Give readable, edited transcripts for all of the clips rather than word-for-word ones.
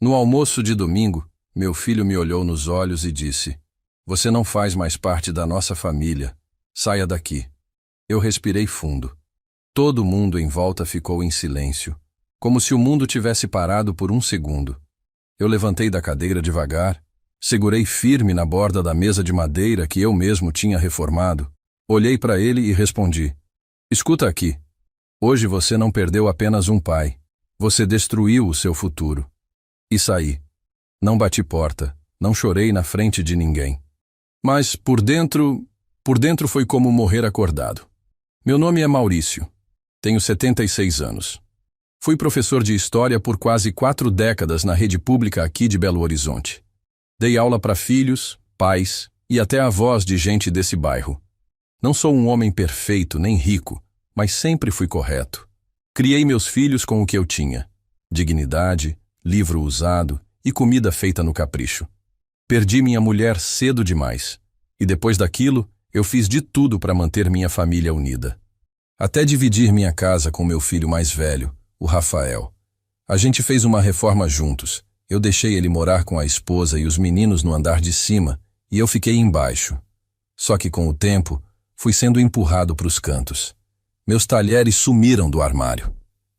No almoço de domingo, meu filho me olhou nos olhos e disse: "Você não faz mais parte da nossa família. Saia daqui." Eu respirei fundo. Todo mundo em volta ficou em silêncio, como se o mundo tivesse parado por um segundo. Eu levantei da cadeira devagar, segurei firme na borda da mesa de madeira que eu mesmo tinha reformado, olhei para ele e respondi: "Escuta aqui. Hoje você não perdeu apenas um pai. Você destruiu o seu futuro." E saí. Não bati porta, não chorei na frente de ninguém. Mas por dentro foi como morrer acordado. Meu nome é Maurício. Tenho 76 anos. Fui professor de história por quase 4 décadas na rede pública aqui de Belo Horizonte. Dei aula para filhos, pais e até avós de gente desse bairro. Não sou um homem perfeito nem rico, mas sempre fui correto. Criei meus filhos com o que eu tinha: dignidade, livro usado e comida feita no capricho. Perdi minha mulher cedo demais, e depois daquilo eu fiz de tudo para manter minha família unida. Até dividir minha casa com meu filho mais velho, o Rafael. A gente fez uma reforma juntos. Eu deixei ele morar com a esposa e os meninos no andar de cima, e eu fiquei embaixo. Só que com o tempo, fui sendo empurrado para os cantos. Meus talheres sumiram do armário.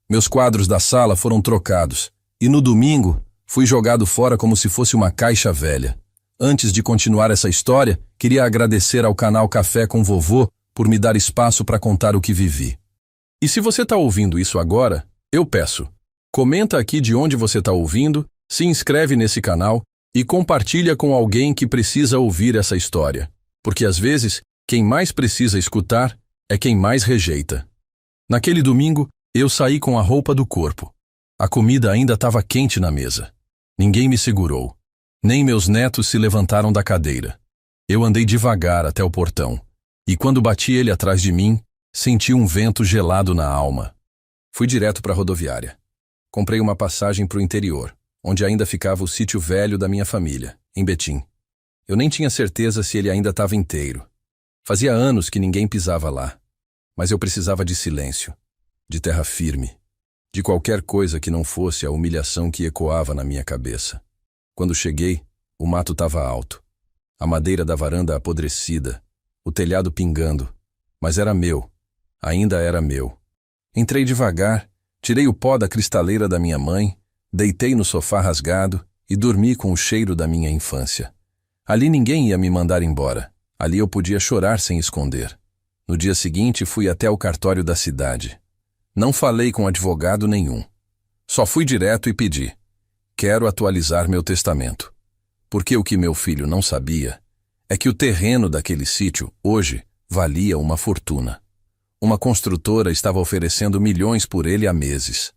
Meus quadros da sala foram trocados, e no domingo, fui jogado fora como se fosse uma caixa velha. Antes de continuar essa história, queria agradecer ao canal Café com Vovô por me dar espaço para contar o que vivi. E se você está ouvindo isso agora, eu peço, comenta aqui de onde você está ouvindo, se inscreve nesse canal e compartilha com alguém que precisa ouvir essa história. Porque às vezes, quem mais precisa escutar é quem mais rejeita. Naquele domingo, eu saí com a roupa do corpo. A comida ainda estava quente na mesa. Ninguém me segurou. Nem meus netos se levantaram da cadeira. Eu andei devagar até o portão. E quando bati ele atrás de mim, senti um vento gelado na alma. Fui direto para a rodoviária. Comprei uma passagem para o interior, onde ainda ficava o sítio velho da minha família, em Betim. Eu nem tinha certeza se ele ainda estava inteiro. Fazia anos que ninguém pisava lá. Mas eu precisava de silêncio, de terra firme, de qualquer coisa que não fosse a humilhação que ecoava na minha cabeça. Quando cheguei, o mato estava alto, a madeira da varanda apodrecida, o telhado pingando, mas era meu, ainda era meu. Entrei devagar, tirei o pó da cristaleira da minha mãe, deitei no sofá rasgado e dormi com o cheiro da minha infância. Ali ninguém ia me mandar embora, ali eu podia chorar sem esconder. No dia seguinte fui até o cartório da cidade. Não falei com advogado nenhum. Só fui direto e pedi: "Quero atualizar meu testamento." Porque o que meu filho não sabia é que o terreno daquele sítio, hoje, valia uma fortuna. Uma construtora estava oferecendo milhões por ele há meses.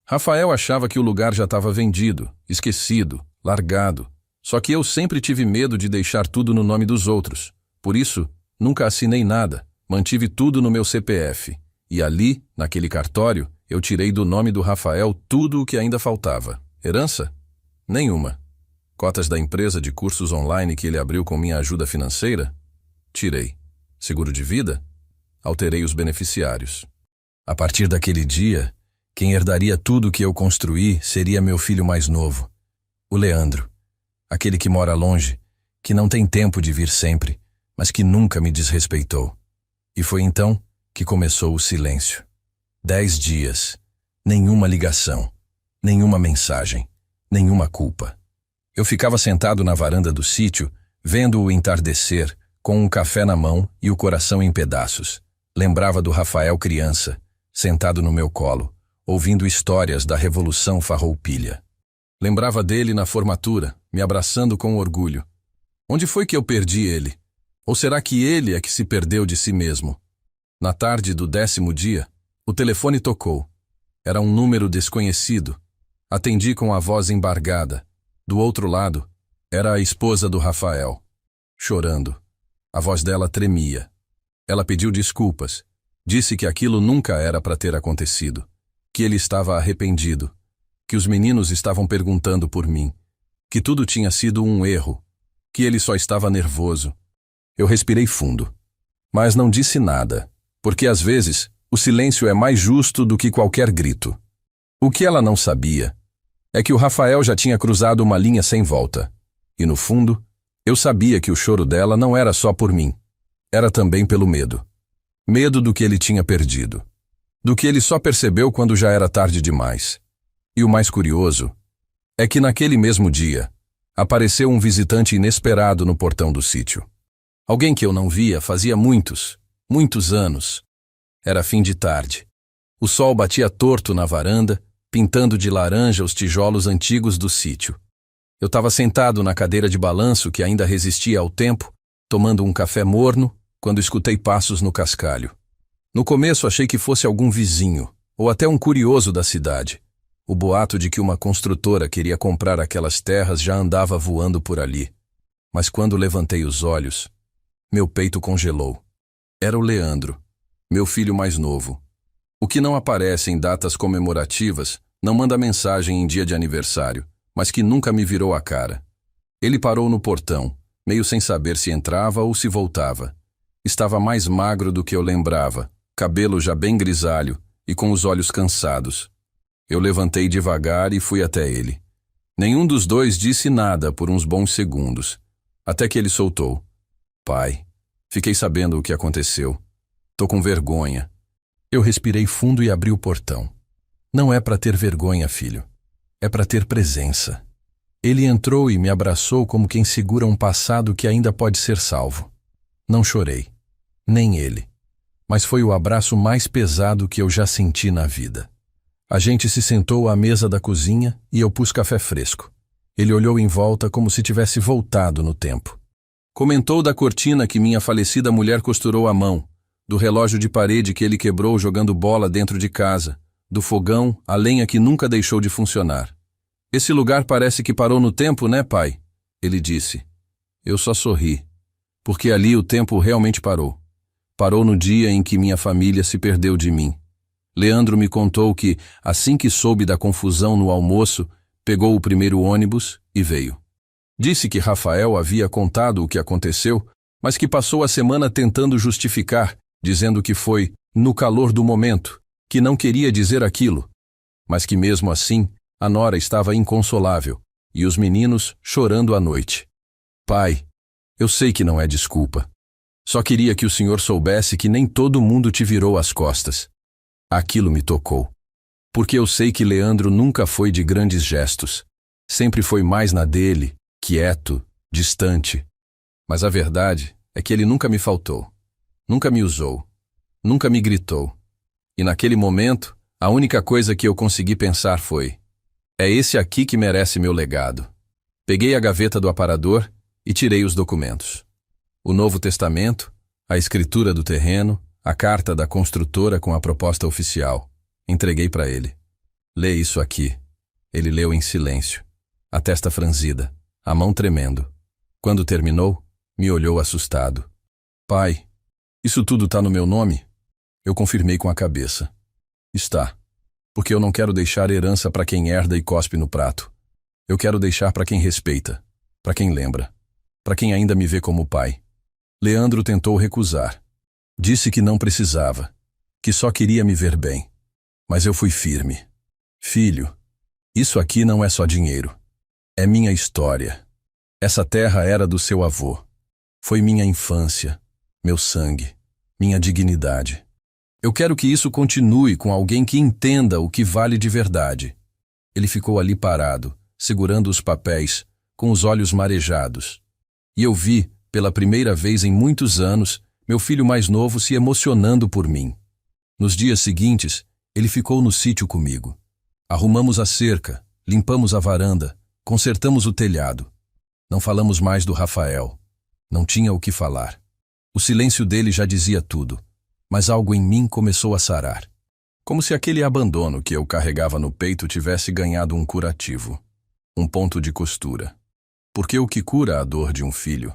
Rafael achava que o lugar já estava vendido, esquecido, largado. Só que eu sempre tive medo de deixar tudo no nome dos outros. Por isso, nunca assinei nada, mantive tudo no meu CPF. E ali, naquele cartório, eu tirei do nome do Rafael tudo o que ainda faltava. Herança? Nenhuma. Cotas da empresa de cursos online que ele abriu com minha ajuda financeira? Tirei. Seguro de vida? Alterei os beneficiários. A partir daquele dia, quem herdaria tudo que eu construí seria meu filho mais novo, o Leandro, aquele que mora longe, que não tem tempo de vir sempre, mas que nunca me desrespeitou. E foi então que começou o silêncio. 10 dias, nenhuma ligação, nenhuma mensagem, nenhuma culpa. Eu ficava sentado na varanda do sítio, vendo o entardecer, com um café na mão e o coração em pedaços. Lembrava do Rafael criança, sentado no meu colo, ouvindo histórias da Revolução Farroupilha. Lembrava dele na formatura, me abraçando com orgulho. Onde foi que eu perdi ele? Ou será que ele é que se perdeu de si mesmo? Na tarde do 10º dia, o telefone tocou. Era um número desconhecido. Atendi com a voz embargada. Do outro lado, era a esposa do Rafael, chorando. A voz dela tremia. Ela pediu desculpas. Disse que aquilo nunca era para ter acontecido. Que ele estava arrependido. Que os meninos estavam perguntando por mim. Que tudo tinha sido um erro. Que ele só estava nervoso. Eu respirei fundo. Mas não disse nada. Porque às vezes o silêncio é mais justo do que qualquer grito. O que ela não sabia é que o Rafael já tinha cruzado uma linha sem volta. E no fundo, eu sabia que o choro dela não era só por mim. Era também pelo medo. Medo do que ele tinha perdido. Do que ele só percebeu quando já era tarde demais. E o mais curioso é que naquele mesmo dia, apareceu um visitante inesperado no portão do sítio. Alguém que eu não via fazia muitos anos. Era fim de tarde. O sol batia torto na varanda, pintando de laranja os tijolos antigos do sítio. Eu estava sentado na cadeira de balanço que ainda resistia ao tempo, tomando um café morno, quando escutei passos no cascalho. No começo achei que fosse algum vizinho, ou até um curioso da cidade. O boato de que uma construtora queria comprar aquelas terras já andava voando por ali. Mas quando levantei os olhos, meu peito congelou. Era o Leandro, meu filho mais novo. O que não aparece em datas comemorativas, não manda mensagem em dia de aniversário, mas que nunca me virou a cara. Ele parou no portão, meio sem saber se entrava ou se voltava. Estava mais magro do que eu lembrava, cabelo já bem grisalho e com os olhos cansados. Eu levantei devagar e fui até ele. Nenhum dos dois disse nada por uns bons segundos, até que ele soltou. Pai, fiquei sabendo o que aconteceu. Tô com vergonha. Eu respirei fundo e abri o portão. Não é para ter vergonha, filho. É para ter presença. Ele entrou e me abraçou como quem segura um passado que ainda pode ser salvo. Não chorei. Nem ele. Mas foi o abraço mais pesado que eu já senti na vida. A gente se sentou à mesa da cozinha e eu pus café fresco. Ele olhou em volta como se tivesse voltado no tempo. Comentou da cortina que minha falecida mulher costurou à mão, do relógio de parede que ele quebrou jogando bola dentro de casa, do fogão, a lenha que nunca deixou de funcionar. Esse lugar parece que parou no tempo, né, pai? Ele disse. Eu só sorri, porque ali o tempo realmente parou. Parou no dia em que minha família se perdeu de mim. Leandro me contou que, assim que soube da confusão no almoço, pegou o primeiro ônibus e veio. Disse que Rafael havia contado o que aconteceu, mas que passou a semana tentando justificar, dizendo que foi no calor do momento, que não queria dizer aquilo, mas que mesmo assim a nora estava inconsolável e os meninos chorando à noite. Pai, eu sei que não é desculpa. Só queria que o senhor soubesse que nem todo mundo te virou as costas. Aquilo me tocou, porque eu sei que Leandro nunca foi de grandes gestos. Sempre foi mais na dele, quieto, distante. Mas a verdade é que ele nunca me faltou, nunca me usou, nunca me gritou. E naquele momento, a única coisa que eu consegui pensar foi: é esse aqui que merece meu legado. Peguei a gaveta do aparador e tirei os documentos. O Novo Testamento, a escritura do terreno, a carta da construtora com a proposta oficial. Entreguei para ele. Lê isso aqui. Ele leu em silêncio, a testa franzida, a mão tremendo. Quando terminou, me olhou assustado. Pai, isso tudo tá no meu nome? Eu confirmei com a cabeça. Está. Porque eu não quero deixar herança para quem herda e cospe no prato. Eu quero deixar para quem respeita, para quem lembra, para quem ainda me vê como pai. Leandro tentou recusar. Disse que não precisava, que só queria me ver bem. Mas eu fui firme. Filho, isso aqui não é só dinheiro. É minha história. Essa terra era do seu avô. Foi minha infância, meu sangue, minha dignidade. Eu quero que isso continue com alguém que entenda o que vale de verdade. Ele ficou ali parado, segurando os papéis, com os olhos marejados. E eu vi, pela primeira vez em muitos anos, meu filho mais novo se emocionando por mim. Nos dias seguintes, ele ficou no sítio comigo. Arrumamos a cerca, limpamos a varanda, consertamos o telhado. Não falamos mais do Rafael. Não tinha o que falar. O silêncio dele já dizia tudo, mas algo em mim começou a sarar. Como se aquele abandono que eu carregava no peito tivesse ganhado um curativo, um ponto de costura. Porque o que cura a dor de um filho,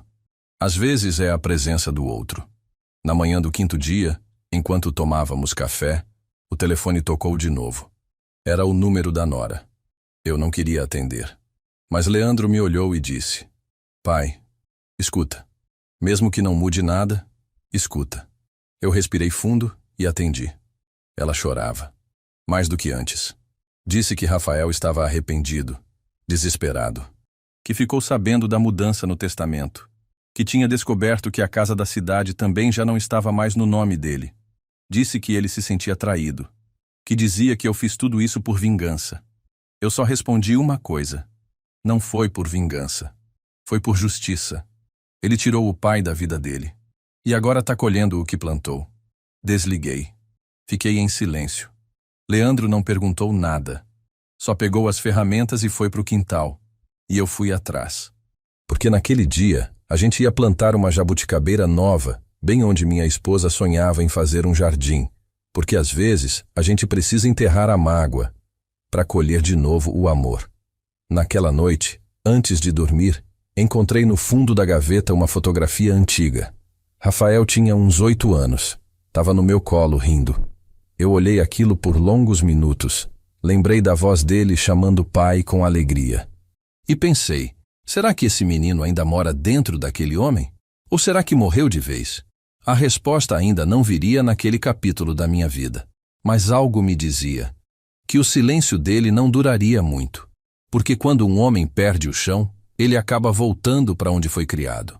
às vezes é a presença do outro. Na manhã do 5º dia, enquanto tomávamos café, o telefone tocou de novo. Era o número da nora. Eu não queria atender. Mas Leandro me olhou e disse: Pai, escuta. Mesmo que não mude nada, escuta. Eu respirei fundo e atendi. Ela chorava. Mais do que antes. Disse que Rafael estava arrependido, desesperado, que ficou sabendo da mudança no testamento, que tinha descoberto que a casa da cidade também já não estava mais no nome dele. Disse que ele se sentia traído, que dizia que eu fiz tudo isso por vingança. Eu só respondi uma coisa: não foi por vingança, foi por justiça. Ele tirou o pai da vida dele, e agora está colhendo o que plantou. Desliguei. Fiquei em silêncio. Leandro não perguntou nada. Só pegou as ferramentas e foi para o quintal. E eu fui atrás. Porque naquele dia, a gente ia plantar uma jabuticabeira nova, bem onde minha esposa sonhava em fazer um jardim. Porque às vezes, a gente precisa enterrar a mágoa para colher de novo o amor. Naquela noite, antes de dormir, encontrei no fundo da gaveta uma fotografia antiga. Rafael tinha uns 8 anos. Estava no meu colo rindo. Eu olhei aquilo por longos minutos. Lembrei da voz dele chamando pai com alegria. E pensei, será que esse menino ainda mora dentro daquele homem? Ou será que morreu de vez? A resposta ainda não viria naquele capítulo da minha vida. Mas algo me dizia que o silêncio dele não duraria muito. Porque quando um homem perde o chão, ele acaba voltando para onde foi criado.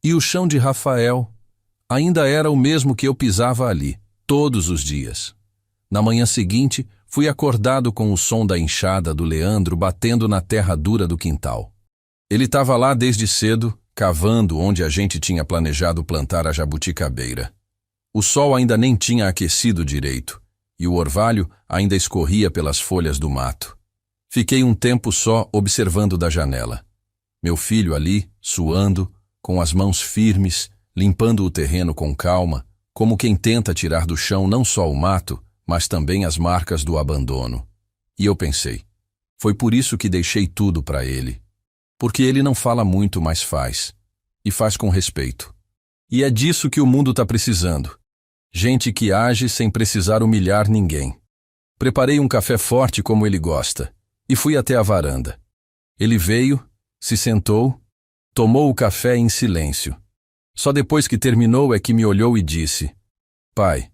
E o chão de Rafael ainda era o mesmo que eu pisava ali, todos os dias. Na manhã seguinte, fui acordado com o som da enxada do Leandro batendo na terra dura do quintal. Ele estava lá desde cedo, cavando onde a gente tinha planejado plantar a jabuticabeira. O sol ainda nem tinha aquecido direito, e o orvalho ainda escorria pelas folhas do mato. Fiquei um tempo só observando da janela. Meu filho ali, suando, com as mãos firmes, limpando o terreno com calma, como quem tenta tirar do chão não só o mato, mas também as marcas do abandono. E eu pensei, foi por isso que deixei tudo para ele. Porque ele não fala muito, mas faz. E faz com respeito. E é disso que o mundo está precisando. Gente que age sem precisar humilhar ninguém. Preparei um café forte como ele gosta, e fui até a varanda. Ele veio, se sentou, tomou o café em silêncio. Só depois que terminou é que me olhou e disse: pai,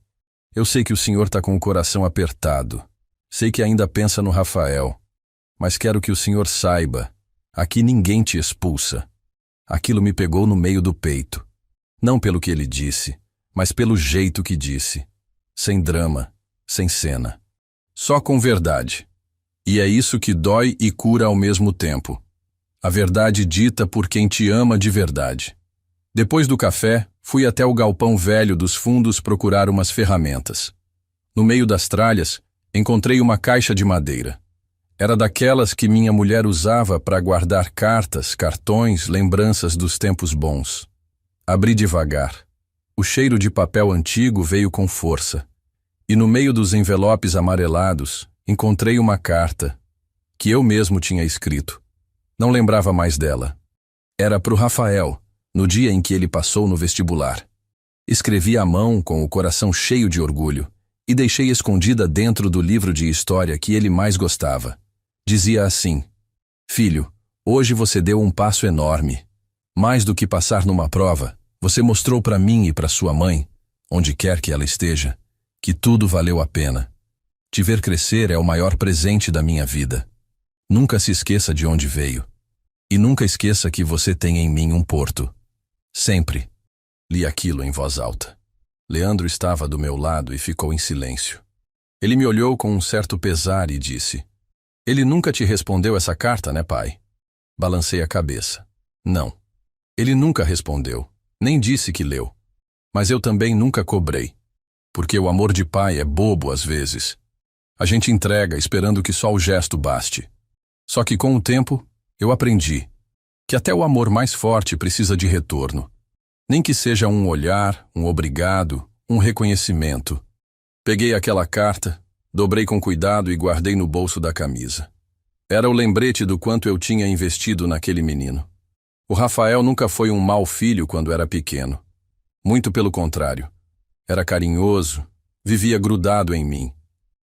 eu sei que o senhor está com o coração apertado. Sei que ainda pensa no Rafael. Mas quero que o senhor saiba, aqui ninguém te expulsa. Aquilo me pegou no meio do peito. Não pelo que ele disse, mas pelo jeito que disse. Sem drama, sem cena. Só com verdade. E é isso que dói e cura ao mesmo tempo. A verdade dita por quem te ama de verdade. Depois do café, fui até o galpão velho dos fundos procurar umas ferramentas. No meio das tralhas, encontrei uma caixa de madeira. Era daquelas que minha mulher usava para guardar cartas, cartões, lembranças dos tempos bons. Abri devagar. O cheiro de papel antigo veio com força. E no meio dos envelopes amarelados, encontrei uma carta que eu mesmo tinha escrito. Não lembrava mais dela. Era para o Rafael, no dia em que ele passou no vestibular. Escrevi à mão com o coração cheio de orgulho e deixei escondida dentro do livro de história que ele mais gostava. Dizia assim: filho, hoje você deu um passo enorme. Mais do que passar numa prova, você mostrou para mim e para sua mãe, onde quer que ela esteja, que tudo valeu a pena. Te ver crescer é o maior presente da minha vida. Nunca se esqueça de onde veio. E nunca esqueça que você tem em mim um porto. Sempre. Li aquilo em voz alta. Leandro estava do meu lado e ficou em silêncio. Ele me olhou com um certo pesar e disse: ele nunca te respondeu essa carta, né, pai? Balancei a cabeça. Não. Ele nunca respondeu, nem disse que leu. Mas eu também nunca cobrei. Porque o amor de pai é bobo às vezes. A gente entrega esperando que só o gesto baste. Só que com o tempo, eu aprendi que até o amor mais forte precisa de retorno. Nem que seja um olhar, um obrigado, um reconhecimento. Peguei aquela carta, dobrei com cuidado e guardei no bolso da camisa. Era o lembrete do quanto eu tinha investido naquele menino. O Rafael nunca foi um mau filho quando era pequeno. Muito pelo contrário. Era carinhoso, vivia grudado em mim.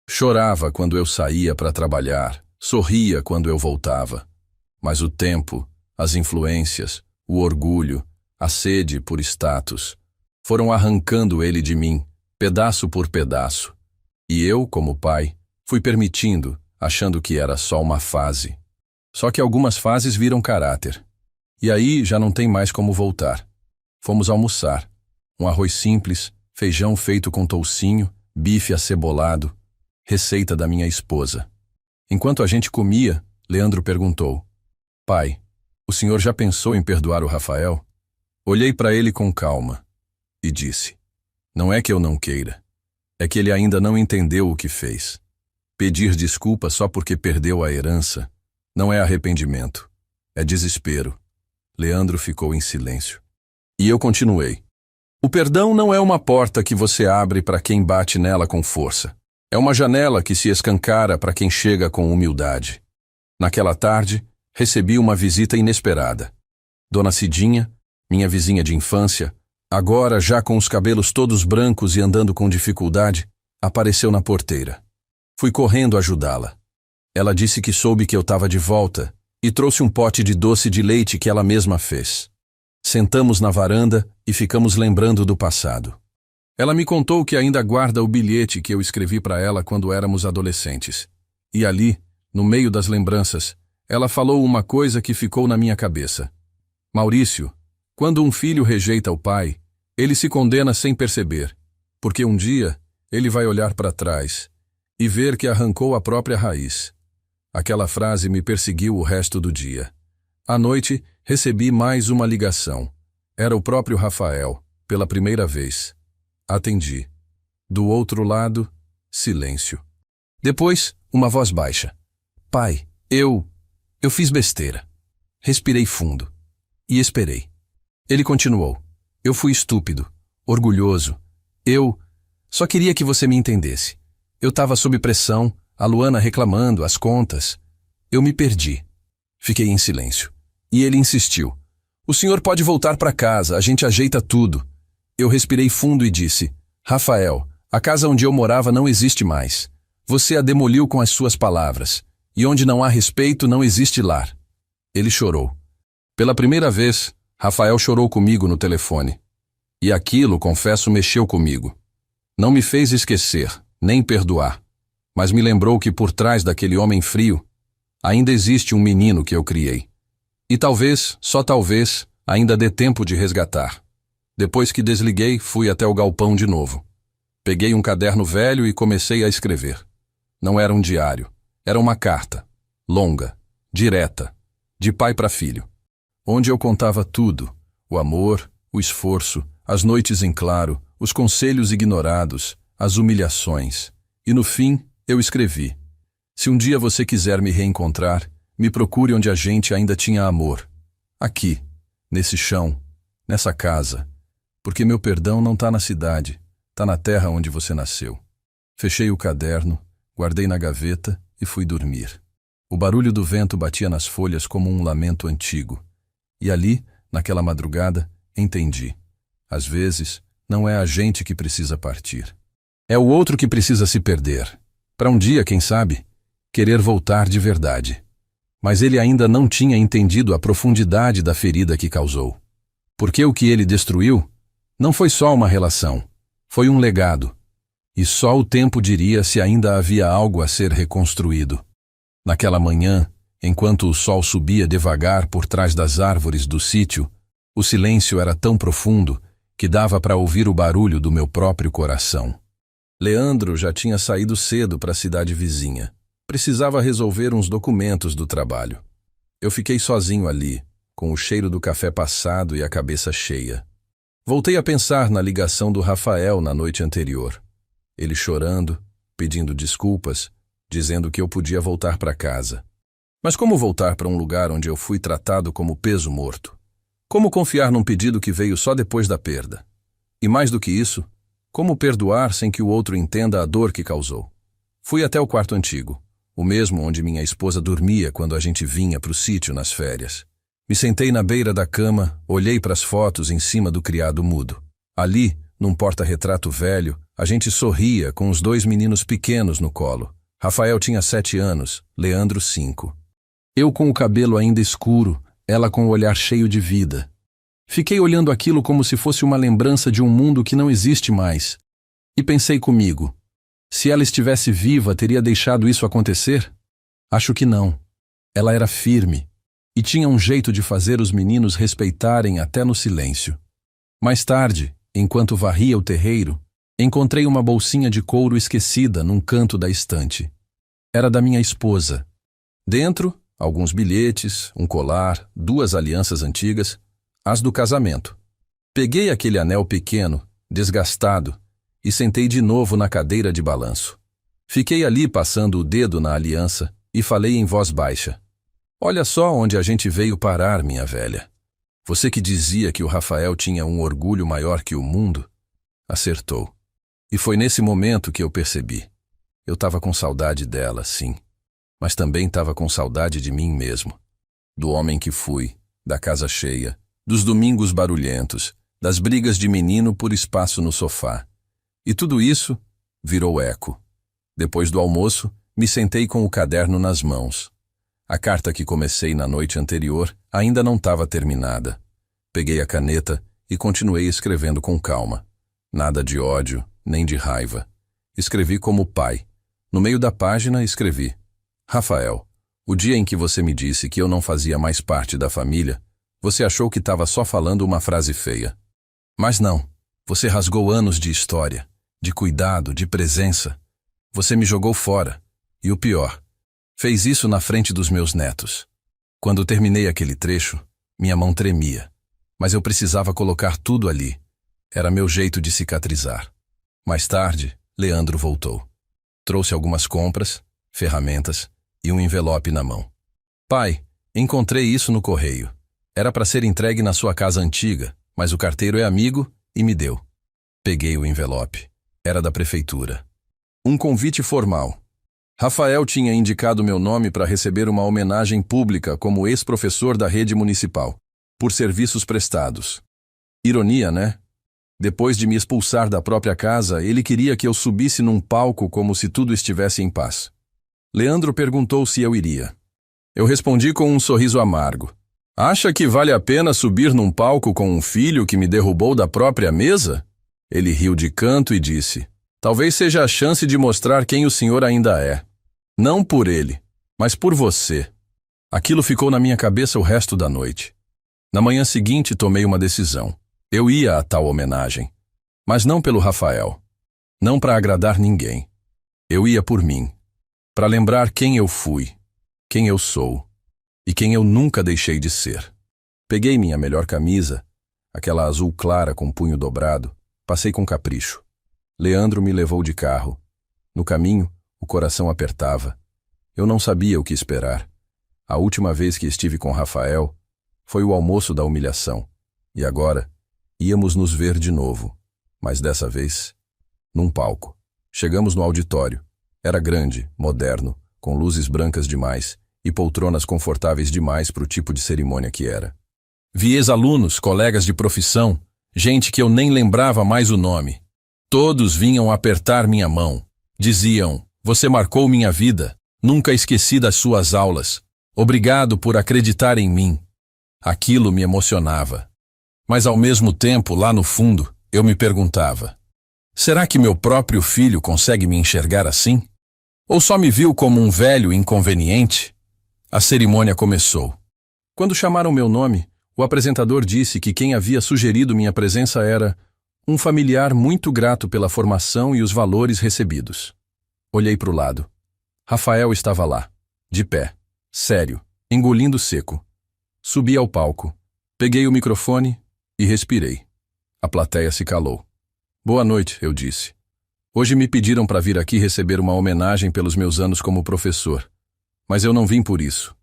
Chorava quando eu saía para trabalhar, sorria quando eu voltava. Mas o tempo, as influências, o orgulho, a sede por status, foram arrancando ele de mim, pedaço por pedaço. E eu, como pai, fui permitindo, achando que era só uma fase. Só que algumas fases viram caráter. E aí já não tem mais como voltar. Fomos almoçar. Um arroz simples, feijão feito com toucinho, bife acebolado, receita da minha esposa. Enquanto a gente comia, Leandro perguntou: Pai, o senhor já pensou em perdoar o Rafael? Olhei para ele com calma e disse: Não é que eu não queira. É que ele ainda não entendeu o que fez. Pedir desculpa só porque perdeu a herança não é arrependimento, é desespero. Leandro ficou em silêncio. E eu continuei: O perdão não é uma porta que você abre para quem bate nela com força. É uma janela que se escancara para quem chega com humildade. Naquela tarde, recebi uma visita inesperada. Dona Cidinha, minha vizinha de infância, agora já com os cabelos todos brancos e andando com dificuldade, apareceu na porteira. Fui correndo ajudá-la. Ela disse que soube que eu estava de volta e trouxe um pote de doce de leite que ela mesma fez. Sentamos na varanda e ficamos lembrando do passado. Ela me contou que ainda guarda o bilhete que eu escrevi para ela quando éramos adolescentes. E ali, no meio das lembranças, ela falou uma coisa que ficou na minha cabeça. Maurício, quando um filho rejeita o pai, ele se condena sem perceber, porque um dia ele vai olhar para trás e ver que arrancou a própria raiz. Aquela frase me perseguiu o resto do dia. À noite, recebi mais uma ligação. Era o próprio Rafael, pela primeira vez. Atendi. Do outro lado, silêncio. Depois, uma voz baixa. Pai, eu fiz besteira. Respirei fundo. E esperei. Ele continuou. Eu fui estúpido, orgulhoso. Eu só queria que você me entendesse. Eu estava sob pressão, a Luana reclamando, as contas. Eu me perdi. Fiquei em silêncio. E ele insistiu. O senhor pode voltar para casa, a gente ajeita tudo. Eu respirei fundo e disse: Rafael, a casa onde eu morava não existe mais. Você a demoliu com as suas palavras. E onde não há respeito, não existe lar. Ele chorou. Pela primeira vez, Rafael chorou comigo no telefone. E aquilo, confesso, mexeu comigo. Não me fez esquecer, nem perdoar. Mas me lembrou que por trás daquele homem frio, ainda existe um menino que eu criei. E talvez, só talvez, ainda dê tempo de resgatar. Depois que desliguei, fui até o galpão de novo. Peguei um caderno velho e comecei a escrever. Não era um diário, era uma carta, longa, direta, de pai para filho, onde eu contava tudo: o amor, o esforço, as noites em claro, os conselhos ignorados, as humilhações. E no fim, eu escrevi: se um dia você quiser me reencontrar, me procure onde a gente ainda tinha amor. Aqui, nesse chão, nessa casa. Porque meu perdão não está na cidade, está na terra onde você nasceu. Fechei o caderno, guardei na gaveta e fui dormir. O barulho do vento batia nas folhas como um lamento antigo. E ali, naquela madrugada, entendi. Às vezes, não é a gente que precisa partir. É o outro que precisa se perder. Para um dia, quem sabe, querer voltar de verdade. Mas ele ainda não tinha entendido a profundidade da ferida que causou. Porque o que ele destruiu não foi só uma relação, foi um legado. E só o tempo diria se ainda havia algo a ser reconstruído. Naquela manhã, enquanto o sol subia devagar por trás das árvores do sítio, o silêncio era tão profundo que dava para ouvir o barulho do meu próprio coração. Leandro já tinha saído cedo para a cidade vizinha. Precisava resolver uns documentos do trabalho. Eu fiquei sozinho ali, com o cheiro do café passado e a cabeça cheia. Voltei a pensar na ligação do Rafael na noite anterior. Ele chorando, pedindo desculpas, dizendo que eu podia voltar para casa. Mas como voltar para um lugar onde eu fui tratado como peso morto? Como confiar num pedido que veio só depois da perda? E mais do que isso, como perdoar sem que o outro entenda a dor que causou? Fui até o quarto antigo, o mesmo onde minha esposa dormia quando a gente vinha para o sítio nas férias. Me sentei na beira da cama, olhei para as fotos em cima do criado mudo. Ali, num porta-retrato velho, a gente sorria com os 2 meninos pequenos no colo. Rafael tinha 7 anos, Leandro 5. Eu com o cabelo ainda escuro, ela com o olhar cheio de vida. Fiquei olhando aquilo como se fosse uma lembrança de um mundo que não existe mais. E pensei comigo, se ela estivesse viva, teria deixado isso acontecer? Acho que não. Ela era firme e tinha um jeito de fazer os meninos respeitarem até no silêncio. Mais tarde, enquanto varria o terreiro, encontrei uma bolsinha de couro esquecida num canto da estante. Era da minha esposa. Dentro, alguns bilhetes, um colar, 2 alianças antigas, as do casamento. Peguei aquele anel pequeno, desgastado, e sentei de novo na cadeira de balanço. Fiquei ali passando o dedo na aliança e falei em voz baixa. Olha só onde a gente veio parar, minha velha. Você que dizia que o Rafael tinha um orgulho maior que o mundo, acertou. E foi nesse momento que eu percebi. Eu estava com saudade dela, sim, mas também estava com saudade de mim mesmo. Do homem que fui, da casa cheia, dos domingos barulhentos, das brigas de menino por espaço no sofá. E tudo isso virou eco. Depois do almoço, me sentei com o caderno nas mãos. A carta que comecei na noite anterior ainda não estava terminada. Peguei a caneta e continuei escrevendo com calma. Nada de ódio, nem de raiva. Escrevi como pai. No meio da página, escrevi: Rafael, o dia em que você me disse que eu não fazia mais parte da família, você achou que estava só falando uma frase feia. Mas não. Você rasgou anos de história, de cuidado, de presença. Você me jogou fora. E o pior, fez isso na frente dos meus netos. Quando terminei aquele trecho, minha mão tremia. Mas eu precisava colocar tudo ali. Era meu jeito de cicatrizar. Mais tarde, Leandro voltou. Trouxe algumas compras, ferramentas e um envelope na mão. Pai, encontrei isso no correio. Era para ser entregue na sua casa antiga, mas o carteiro é amigo e me deu. Peguei o envelope. Era da prefeitura. Um convite formal. Rafael tinha indicado meu nome para receber uma homenagem pública como ex-professor da rede municipal, por serviços prestados. Ironia, né? Depois de me expulsar da própria casa, ele queria que eu subisse num palco como se tudo estivesse em paz. Leandro perguntou se eu iria. Eu respondi com um sorriso amargo. Acha que vale a pena subir num palco com um filho que me derrubou da própria mesa? Ele riu de canto e disse: talvez seja a chance de mostrar quem o senhor ainda é. Não por ele, mas por você. Aquilo ficou na minha cabeça o resto da noite. Na manhã seguinte tomei uma decisão. Eu ia a tal homenagem, mas não pelo Rafael. Não para agradar ninguém. Eu ia por mim, para lembrar quem eu fui, quem eu sou e quem eu nunca deixei de ser. Peguei minha melhor camisa, aquela azul clara com punho dobrado, passei com capricho. Leandro me levou de carro. No caminho, o coração apertava. Eu não sabia o que esperar. A última vez que estive com Rafael foi o almoço da humilhação. E agora, íamos nos ver de novo. Mas dessa vez, num palco. Chegamos no auditório. Era grande, moderno, com luzes brancas demais e poltronas confortáveis demais para o tipo de cerimônia que era. Vi ex-alunos, colegas de profissão, gente que eu nem lembrava mais o nome. Todos vinham apertar minha mão. Diziam: você marcou minha vida, nunca esqueci das suas aulas. Obrigado por acreditar em mim. Aquilo me emocionava. Mas ao mesmo tempo, lá no fundo, eu me perguntava: será que meu próprio filho consegue me enxergar assim? Ou só me viu como um velho inconveniente? A cerimônia começou. Quando chamaram meu nome, o apresentador disse que quem havia sugerido minha presença era um familiar muito grato pela formação e os valores recebidos. Olhei para o lado. Rafael estava lá, de pé, sério, engolindo seco. Subi ao palco, peguei o microfone e respirei. A plateia se calou. Boa noite, eu disse. Hoje me pediram para vir aqui receber uma homenagem pelos meus anos como professor. Mas eu não vim por isso.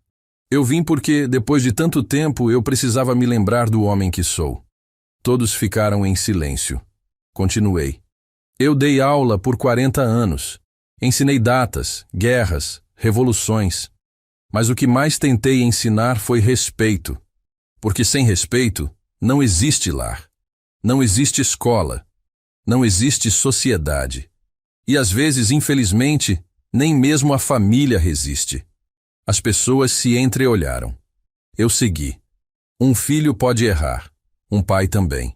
Eu vim porque, depois de tanto tempo, eu precisava me lembrar do homem que sou. Todos ficaram em silêncio. Continuei. Eu dei aula por 40 anos. Ensinei datas, guerras, revoluções. Mas o que mais tentei ensinar foi respeito. Porque sem respeito, não existe lar. Não existe escola. Não existe sociedade. E às vezes, infelizmente, nem mesmo a família resiste. As pessoas se entreolharam. Eu segui. Um filho pode errar. Um pai também.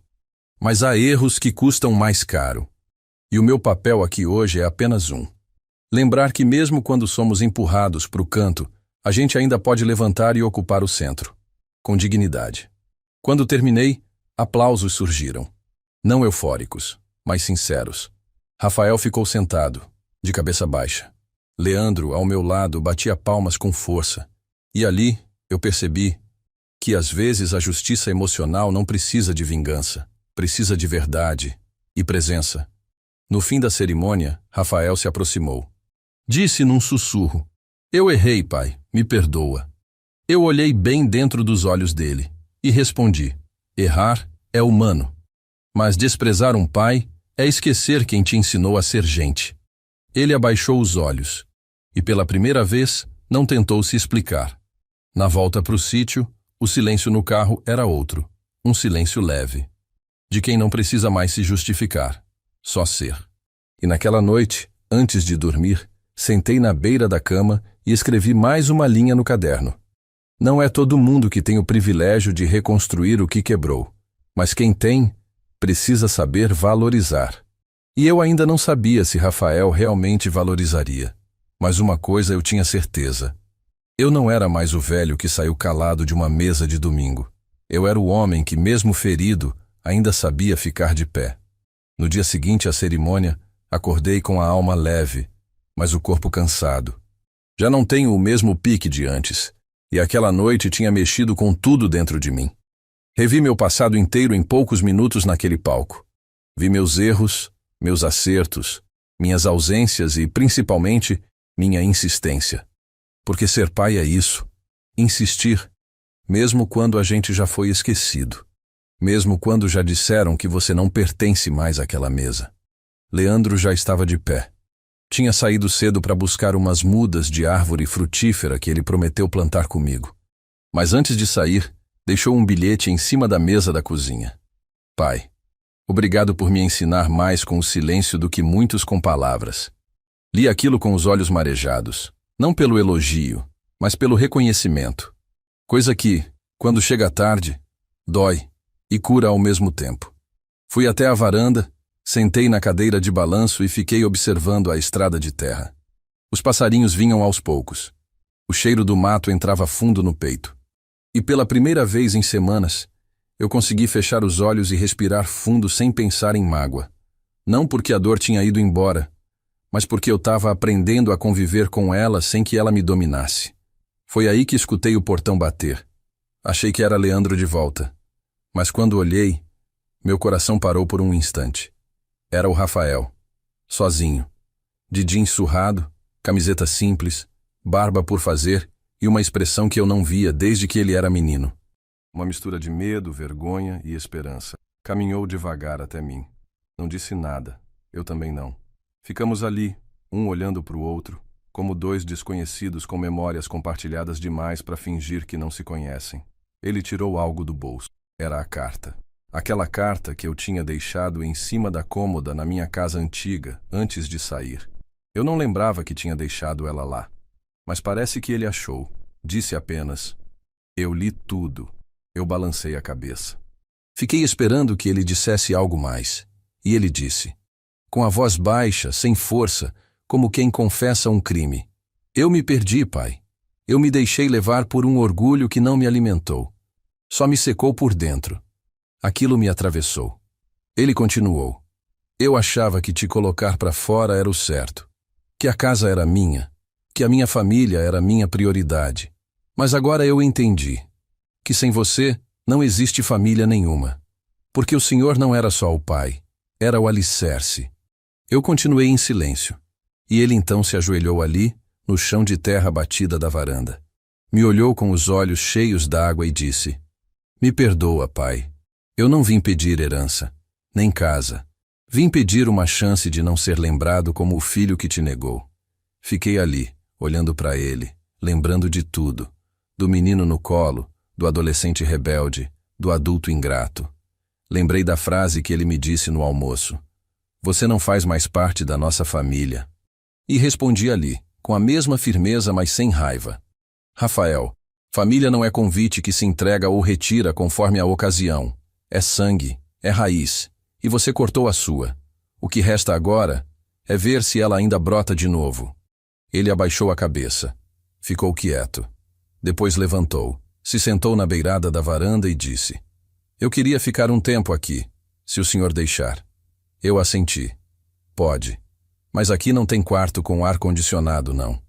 Mas há erros que custam mais caro. E o meu papel aqui hoje é apenas um. Lembrar que mesmo quando somos empurrados para o canto, a gente ainda pode levantar e ocupar o centro, com dignidade. Quando terminei, aplausos surgiram. Não eufóricos, mas sinceros. Rafael ficou sentado, de cabeça baixa. Leandro, ao meu lado, batia palmas com força. E ali, eu percebi que às vezes a justiça emocional não precisa de vingança, precisa de verdade e presença. No fim da cerimônia, Rafael se aproximou. Disse num sussurro: "Eu errei, pai, me perdoa." Eu olhei bem dentro dos olhos dele e respondi: "Errar é humano, mas desprezar um pai é esquecer quem te ensinou a ser gente." Ele abaixou os olhos e, pela primeira vez, não tentou se explicar. Na volta para o sítio, o silêncio no carro era outro, um silêncio leve, de quem não precisa mais se justificar, só ser. E naquela noite, antes de dormir, sentei na beira da cama e escrevi mais uma linha no caderno. Não é todo mundo que tem o privilégio de reconstruir o que quebrou, mas quem tem, precisa saber valorizar. E eu ainda não sabia se Rafael realmente valorizaria, mas uma coisa eu tinha certeza. Eu não era mais o velho que saiu calado de uma mesa de domingo. Eu era o homem que, mesmo ferido, ainda sabia ficar de pé. No dia seguinte à cerimônia, acordei com a alma leve, mas o corpo cansado. Já não tenho o mesmo pique de antes, e aquela noite tinha mexido com tudo dentro de mim. Revi meu passado inteiro em poucos minutos naquele palco. Vi meus erros, meus acertos, minhas ausências e, principalmente, minha insistência. Porque ser pai é isso, insistir, mesmo quando a gente já foi esquecido. Mesmo quando já disseram que você não pertence mais àquela mesa. Leandro já estava de pé. Tinha saído cedo para buscar umas mudas de árvore frutífera que ele prometeu plantar comigo. Mas antes de sair, deixou um bilhete em cima da mesa da cozinha. Pai, obrigado por me ensinar mais com o silêncio do que muitos com palavras. Li aquilo com os olhos marejados, não pelo elogio, mas pelo reconhecimento. Coisa que, quando chega tarde, dói e cura ao mesmo tempo. Fui até a varanda, sentei na cadeira de balanço e fiquei observando a estrada de terra. Os passarinhos vinham aos poucos. O cheiro do mato entrava fundo no peito. E pela primeira vez em semanas, eu consegui fechar os olhos e respirar fundo sem pensar em mágoa. Não porque a dor tinha ido embora, mas porque eu estava aprendendo a conviver com ela sem que ela me dominasse. Foi aí que escutei o portão bater. Achei que era Leandro de volta. Mas quando olhei, meu coração parou por um instante. Era o Rafael, sozinho, de jeans surrado, camiseta simples, barba por fazer e uma expressão que eu não via desde que ele era menino. Uma mistura de medo, vergonha e esperança. Caminhou devagar até mim. Não disse nada, eu também não. Ficamos ali, um olhando para o outro, como dois desconhecidos com memórias compartilhadas demais para fingir que não se conhecem. Ele tirou algo do bolso. Era a carta. Aquela carta que eu tinha deixado em cima da cômoda na minha casa antiga, antes de sair. Eu não lembrava que tinha deixado ela lá. Mas parece que ele achou. Disse apenas: "Eu li tudo." Eu balancei a cabeça. Fiquei esperando que ele dissesse algo mais. E ele disse, com a voz baixa, sem força, como quem confessa um crime: "Eu me perdi, pai. Eu me deixei levar por um orgulho que não me alimentou. Só me secou por dentro." Aquilo me atravessou. Ele continuou: "Eu achava que te colocar para fora era o certo, que a casa era minha, que a minha família era minha prioridade. Mas agora eu entendi que sem você não existe família nenhuma, porque o senhor não era só o pai, era o alicerce." Eu continuei em silêncio, e ele então se ajoelhou ali, no chão de terra batida da varanda. Me olhou com os olhos cheios d'água e disse: "Me perdoa, pai. Eu não vim pedir herança, nem casa. Vim pedir uma chance de não ser lembrado como o filho que te negou." Fiquei ali, olhando para ele, lembrando de tudo. Do menino no colo, do adolescente rebelde, do adulto ingrato. Lembrei da frase que ele me disse no almoço: "Você não faz mais parte da nossa família." E respondi ali, com a mesma firmeza, mas sem raiva: "Rafael, família não é convite que se entrega ou retira conforme a ocasião. É sangue, é raiz, e você cortou a sua. O que resta agora é ver se ela ainda brota de novo." Ele abaixou a cabeça. Ficou quieto. Depois levantou, se sentou na beirada da varanda e disse: Eu queria ficar um tempo aqui, se o senhor deixar. Eu assenti. Pode. Mas aqui não tem quarto com ar-condicionado, não.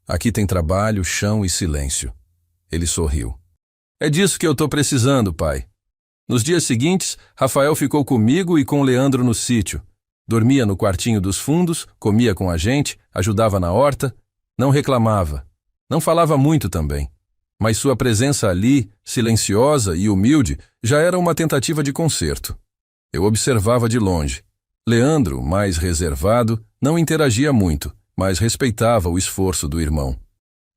Aqui tem trabalho, chão e silêncio. Ele sorriu. É disso que eu estou precisando, pai. Nos dias seguintes, Rafael ficou comigo e com Leandro no sítio. Dormia no quartinho dos fundos, comia com a gente, ajudava na horta, não reclamava. Não falava muito também. Mas sua presença ali, silenciosa e humilde, já era uma tentativa de conserto. Eu observava de longe. Leandro, mais reservado, não interagia muito, mas respeitava o esforço do irmão.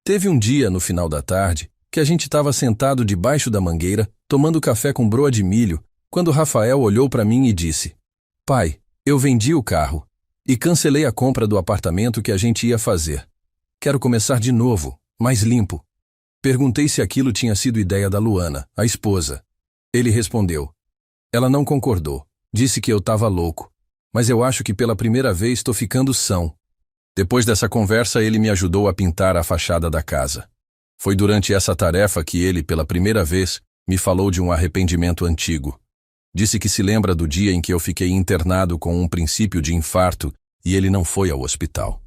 Teve um dia, no final da tarde, que a gente estava sentado debaixo da mangueira, tomando café com broa de milho, quando Rafael olhou para mim e disse: Pai, eu vendi o carro e cancelei a compra do apartamento que a gente ia fazer. Quero começar de novo, mais limpo. Perguntei se aquilo tinha sido ideia da Luana, a esposa. Ele respondeu. Ela não concordou. Disse que eu estava louco. Mas eu acho que pela primeira vez estou ficando são. Depois dessa conversa, ele me ajudou a pintar a fachada da casa. Foi durante essa tarefa que ele, pela primeira vez, me falou de um arrependimento antigo. Disse que se lembra do dia em que eu fiquei internado com um princípio de infarto e ele não foi ao hospital.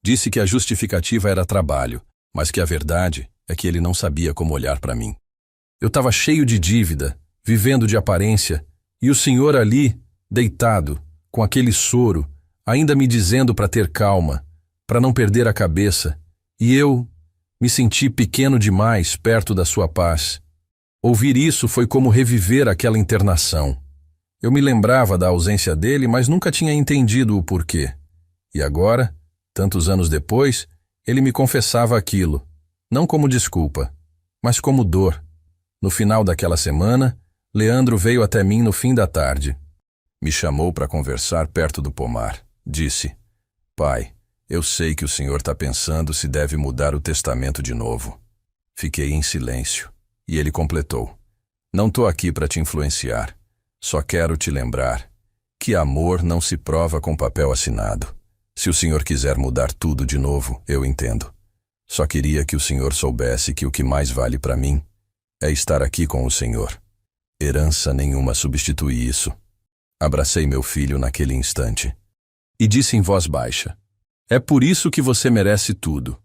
Disse que a justificativa era trabalho, mas que a verdade é que ele não sabia como olhar para mim. Eu estava cheio de dívida, vivendo de aparência, e o senhor ali, deitado, com aquele soro, ainda me dizendo para ter calma, para não perder a cabeça, e eu me senti pequeno demais perto da sua paz. Ouvir isso foi como reviver aquela internação. Eu me lembrava da ausência dele, mas nunca tinha entendido o porquê. E agora, tantos anos depois, ele me confessava aquilo, não como desculpa, mas como dor. No final daquela semana, Leandro veio até mim no fim da tarde. Me chamou para conversar perto do pomar. Disse: Pai, eu sei que o senhor está pensando se deve mudar o testamento de novo. Fiquei em silêncio, e ele completou: Não estou aqui para te influenciar. Só quero te lembrar que amor não se prova com papel assinado. Se o senhor quiser mudar tudo de novo, eu entendo. Só queria que o senhor soubesse que o que mais vale para mim é estar aqui com o senhor. Herança nenhuma substitui isso. Abracei meu filho naquele instante e disse em voz baixa: É por isso que você merece tudo.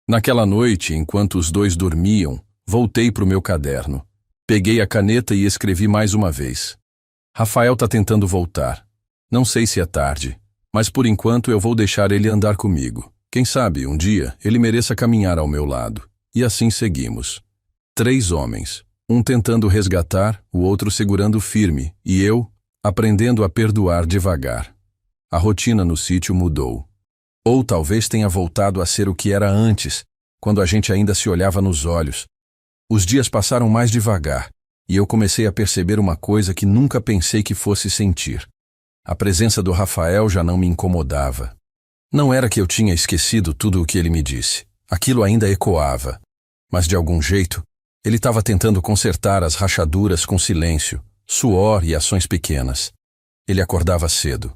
Naquela noite, enquanto os dois dormiam, voltei para o meu caderno. Peguei a caneta e escrevi mais uma vez. Rafael está tentando voltar. Não sei se é tarde, mas por enquanto eu vou deixar ele andar comigo. Quem sabe, um dia, ele mereça caminhar ao meu lado. E assim seguimos. 3 homens, um tentando resgatar, o outro segurando firme, e eu, aprendendo a perdoar devagar. A rotina no sítio mudou. Ou talvez tenha voltado a ser o que era antes, quando a gente ainda se olhava nos olhos. Os dias passaram mais devagar, e eu comecei a perceber uma coisa que nunca pensei que fosse sentir. A presença do Rafael já não me incomodava. Não era que eu tinha esquecido tudo o que ele me disse. Aquilo ainda ecoava. Mas de algum jeito, ele estava tentando consertar as rachaduras com silêncio, suor e ações pequenas. Ele acordava cedo.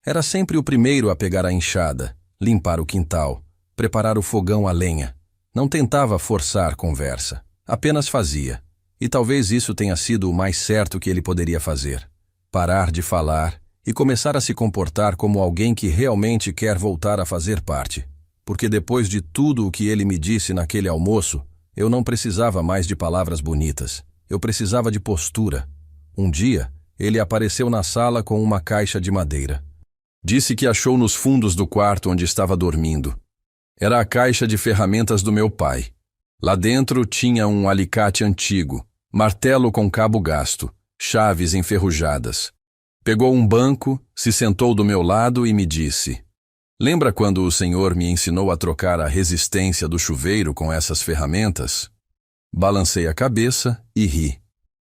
Era sempre o primeiro a pegar a enxada, limpar o quintal, preparar o fogão a lenha. Não tentava forçar conversa, apenas fazia. E talvez isso tenha sido o mais certo que ele poderia fazer. Parar de falar e começar a se comportar como alguém que realmente quer voltar a fazer parte. Porque depois de tudo o que ele me disse naquele almoço, eu não precisava mais de palavras bonitas. Eu precisava de postura. Um dia, ele apareceu na sala com uma caixa de madeira. Disse que achou nos fundos do quarto onde estava dormindo. Era a caixa de ferramentas do meu pai. Lá dentro tinha um alicate antigo, martelo com cabo gasto, chaves enferrujadas. Pegou um banco, se sentou do meu lado e me disse: Lembra quando o senhor me ensinou a trocar a resistência do chuveiro com essas ferramentas? Balancei a cabeça e ri.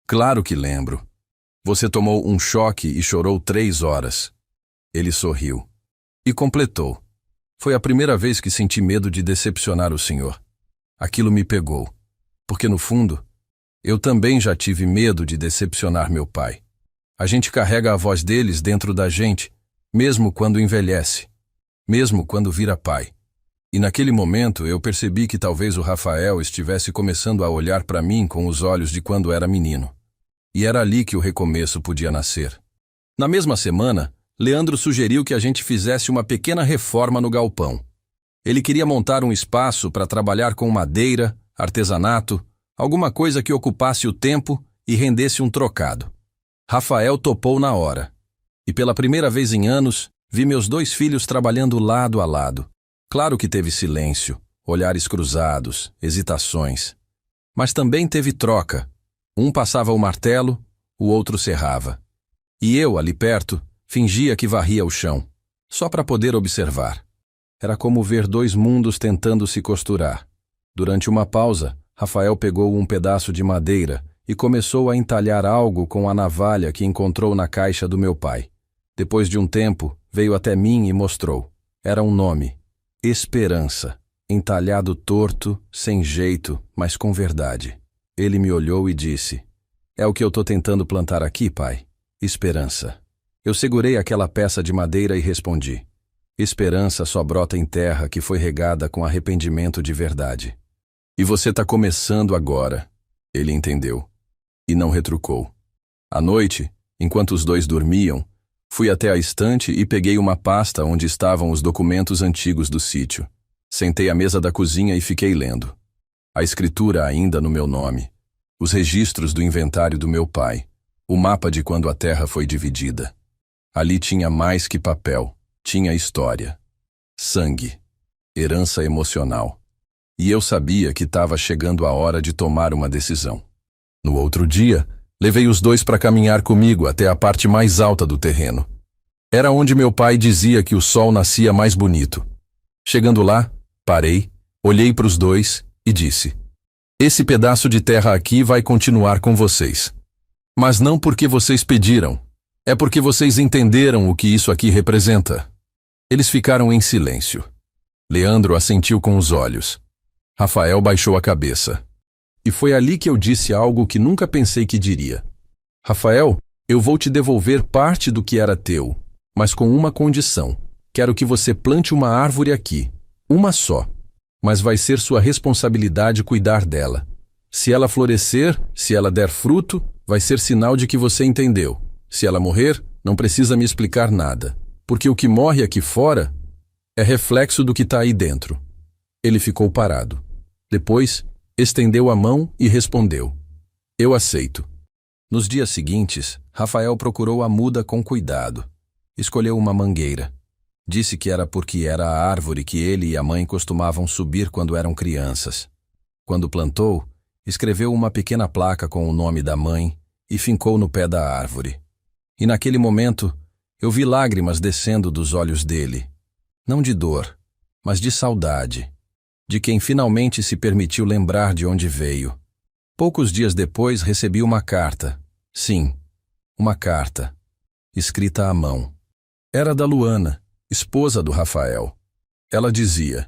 Claro que lembro. Você tomou um choque e chorou 3 horas. Ele sorriu. E completou. Foi a primeira vez que senti medo de decepcionar o senhor. Aquilo me pegou. Porque no fundo, eu também já tive medo de decepcionar meu pai. A gente carrega a voz deles dentro da gente, mesmo quando envelhece, mesmo quando vira pai. E naquele momento eu percebi que talvez o Rafael estivesse começando a olhar para mim com os olhos de quando era menino. E era ali que o recomeço podia nascer. Na mesma semana, Leandro sugeriu que a gente fizesse uma pequena reforma no galpão. Ele queria montar um espaço para trabalhar com madeira, artesanato, alguma coisa que ocupasse o tempo e rendesse um trocado. Rafael topou na hora. E pela primeira vez em anos, vi meus 2 filhos trabalhando lado a lado. Claro que teve silêncio, olhares cruzados, hesitações. Mas também teve troca. Um passava o martelo, o outro serrava. E eu, ali perto, fingia que varria o chão, só para poder observar. Era como ver 2 mundos tentando se costurar. Durante uma pausa, Rafael pegou um pedaço de madeira e começou a entalhar algo com a navalha que encontrou na caixa do meu pai. Depois de um tempo, veio até mim e mostrou. Era um nome. Esperança. Entalhado torto, sem jeito, mas com verdade. Ele me olhou e disse: "É o que eu tô tentando plantar aqui, pai. Esperança." Eu segurei aquela peça de madeira e respondi: "Esperança só brota em terra que foi regada com arrependimento de verdade." "E você tá começando agora." Ele entendeu. E não retrucou. À noite, enquanto os 2 dormiam, fui até a estante e peguei uma pasta onde estavam os documentos antigos do sítio. Sentei à mesa da cozinha e fiquei lendo. A escritura ainda no meu nome. Os registros do inventário do meu pai. O mapa de quando a terra foi dividida. Ali tinha mais que papel. Tinha história. Sangue. Herança emocional. E eu sabia que estava chegando a hora de tomar uma decisão. No outro dia, levei os 2 para caminhar comigo até a parte mais alta do terreno. Era onde meu pai dizia que o sol nascia mais bonito. Chegando lá, parei, olhei para os 2 e disse: "Esse pedaço de terra aqui vai continuar com vocês. Mas não porque vocês pediram, é porque vocês entenderam o que isso aqui representa." Eles ficaram em silêncio. Leandro assentiu com os olhos. Rafael baixou a cabeça. E foi ali que eu disse algo que nunca pensei que diria. "Rafael, eu vou te devolver parte do que era teu, mas com uma condição. Quero que você plante uma árvore aqui, uma só. Mas vai ser sua responsabilidade cuidar dela. Se ela florescer, se ela der fruto, vai ser sinal de que você entendeu. Se ela morrer, não precisa me explicar nada, porque o que morre aqui fora é reflexo do que está aí dentro." Ele ficou parado. Depois, estendeu a mão e respondeu: "Eu aceito." Nos dias seguintes, Rafael procurou a muda com cuidado. Escolheu uma mangueira. Disse que era porque era a árvore que ele e a mãe costumavam subir quando eram crianças. Quando plantou, escreveu uma pequena placa com o nome da mãe e fincou no pé da árvore. E naquele momento, eu vi lágrimas descendo dos olhos dele. Não de dor, mas de saudade. De quem finalmente se permitiu lembrar de onde veio. Poucos dias depois recebi uma carta. Sim, uma carta. Escrita à mão. Era da Luana, esposa do Rafael. Ela dizia: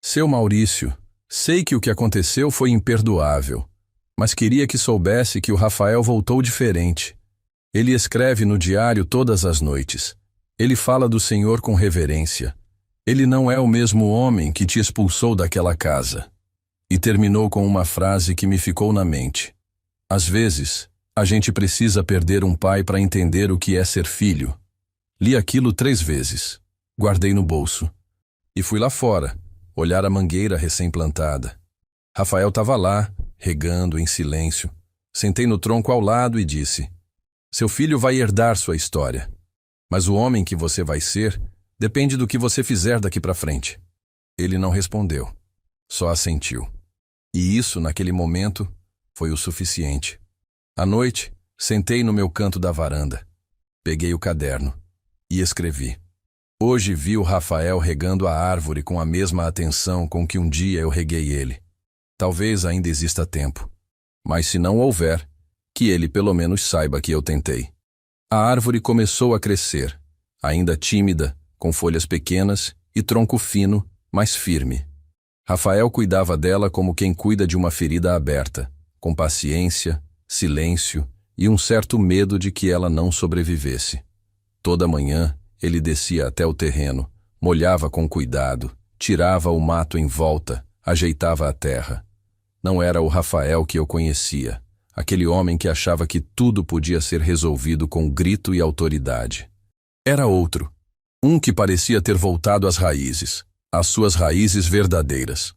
"Seu Maurício, sei que o que aconteceu foi imperdoável, mas queria que soubesse que o Rafael voltou diferente. Ele escreve no diário todas as noites. Ele fala do Senhor com reverência. Ele não é o mesmo homem que te expulsou daquela casa." E terminou com uma frase que me ficou na mente. "Às vezes, a gente precisa perder um pai para entender o que é ser filho." Li aquilo 3 vezes. Guardei no bolso. E fui lá fora, olhar a mangueira recém-plantada. Rafael estava lá, regando em silêncio. Sentei no tronco ao lado e disse: "Seu filho vai herdar sua história. Mas o homem que você vai ser depende do que você fizer daqui para frente." Ele não respondeu, só assentiu. E isso, naquele momento, foi o suficiente. À noite, sentei no meu canto da varanda. Peguei o caderno e escrevi: "Hoje vi o Rafael regando a árvore com a mesma atenção com que um dia eu reguei ele. Talvez ainda exista tempo. Mas se não houver, que ele pelo menos saiba que eu tentei." A árvore começou a crescer, ainda tímida, com folhas pequenas e tronco fino, mas firme. Rafael cuidava dela como quem cuida de uma ferida aberta, com paciência, silêncio e um certo medo de que ela não sobrevivesse. Toda manhã, ele descia até o terreno, molhava com cuidado, tirava o mato em volta, ajeitava a terra. Não era o Rafael que eu conhecia, aquele homem que achava que tudo podia ser resolvido com grito e autoridade. Era outro, um que parecia ter voltado às raízes, às suas raízes verdadeiras.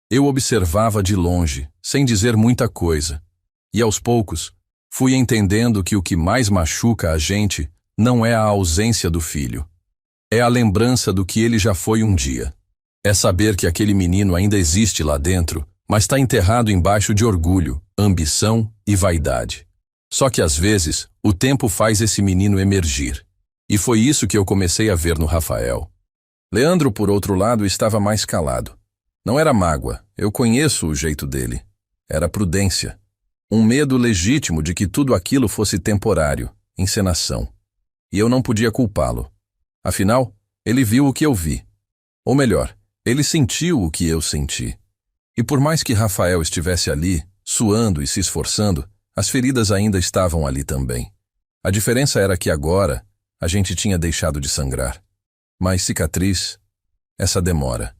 Eu observava de longe, sem dizer muita coisa, e aos poucos fui entendendo que o que mais machuca a gente não é a ausência do filho. É a lembrança do que ele já foi um dia. É saber que aquele menino ainda existe lá dentro, mas está enterrado embaixo de orgulho, ambição e vaidade. Só que às vezes o tempo faz esse menino emergir. E foi isso que eu comecei a ver no Rafael. Leandro, por outro lado, estava mais calado. Não era mágoa, eu conheço o jeito dele. Era prudência. Um medo legítimo de que tudo aquilo fosse temporário, encenação. E eu não podia culpá-lo. Afinal, ele viu o que eu vi. Ou melhor, ele sentiu o que eu senti. E por mais que Rafael estivesse ali, suando e se esforçando, as feridas ainda estavam ali também. A diferença era que agora a gente tinha deixado de sangrar. Mas cicatriz, essa demora.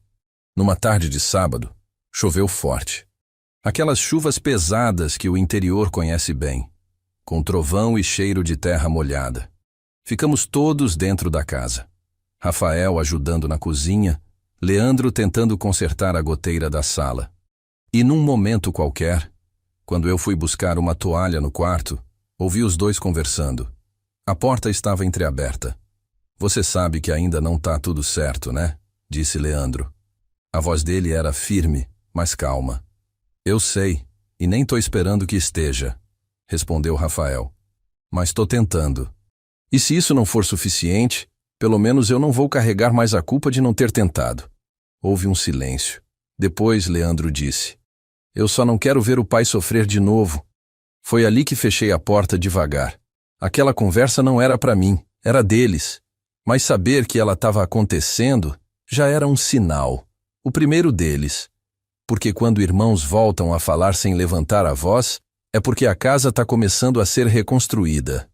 Numa tarde de sábado, choveu forte. Aquelas chuvas pesadas que o interior conhece bem, com trovão e cheiro de terra molhada. Ficamos todos dentro da casa. Rafael ajudando na cozinha, Leandro tentando consertar a goteira da sala. E num momento qualquer, quando eu fui buscar uma toalha no quarto, ouvi os dois conversando. A porta estava entreaberta. Você sabe que ainda não tá tudo certo, né? Disse Leandro. A voz dele era firme, mas calma. Eu sei, e nem tô esperando que esteja, respondeu Rafael. Mas tô tentando. E se isso não for suficiente, pelo menos eu não vou carregar mais a culpa de não ter tentado. Houve um silêncio. Depois Leandro disse: Eu só não quero ver o pai sofrer de novo. Foi ali que fechei a porta devagar. Aquela conversa não era para mim, era deles. Mas saber que ela estava acontecendo já era um sinal. O primeiro deles. Porque quando irmãos voltam a falar sem levantar a voz, é porque a casa está começando a ser reconstruída.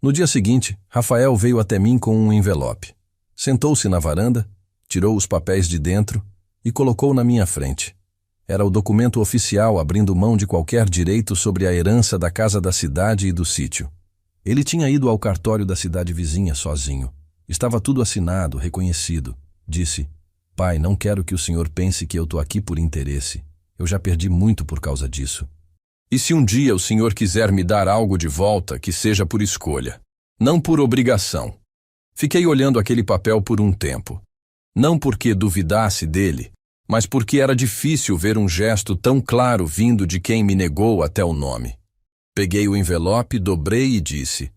No dia seguinte, Rafael veio até mim com um envelope. Sentou-se na varanda, tirou os papéis de dentro e colocou na minha frente. Era o documento oficial abrindo mão de qualquer direito sobre a herança da casa da cidade e do sítio. Ele tinha ido ao cartório da cidade vizinha sozinho. Estava tudo assinado, reconhecido. Disse: Pai, não quero que o senhor pense que eu estou aqui por interesse. Eu já perdi muito por causa disso. E se um dia o senhor quiser me dar algo de volta, que seja por escolha, não por obrigação. Fiquei olhando aquele papel por um tempo. Não porque duvidasse dele, mas porque era difícil ver um gesto tão claro vindo de quem me negou até o nome. Peguei o envelope, dobrei e disse: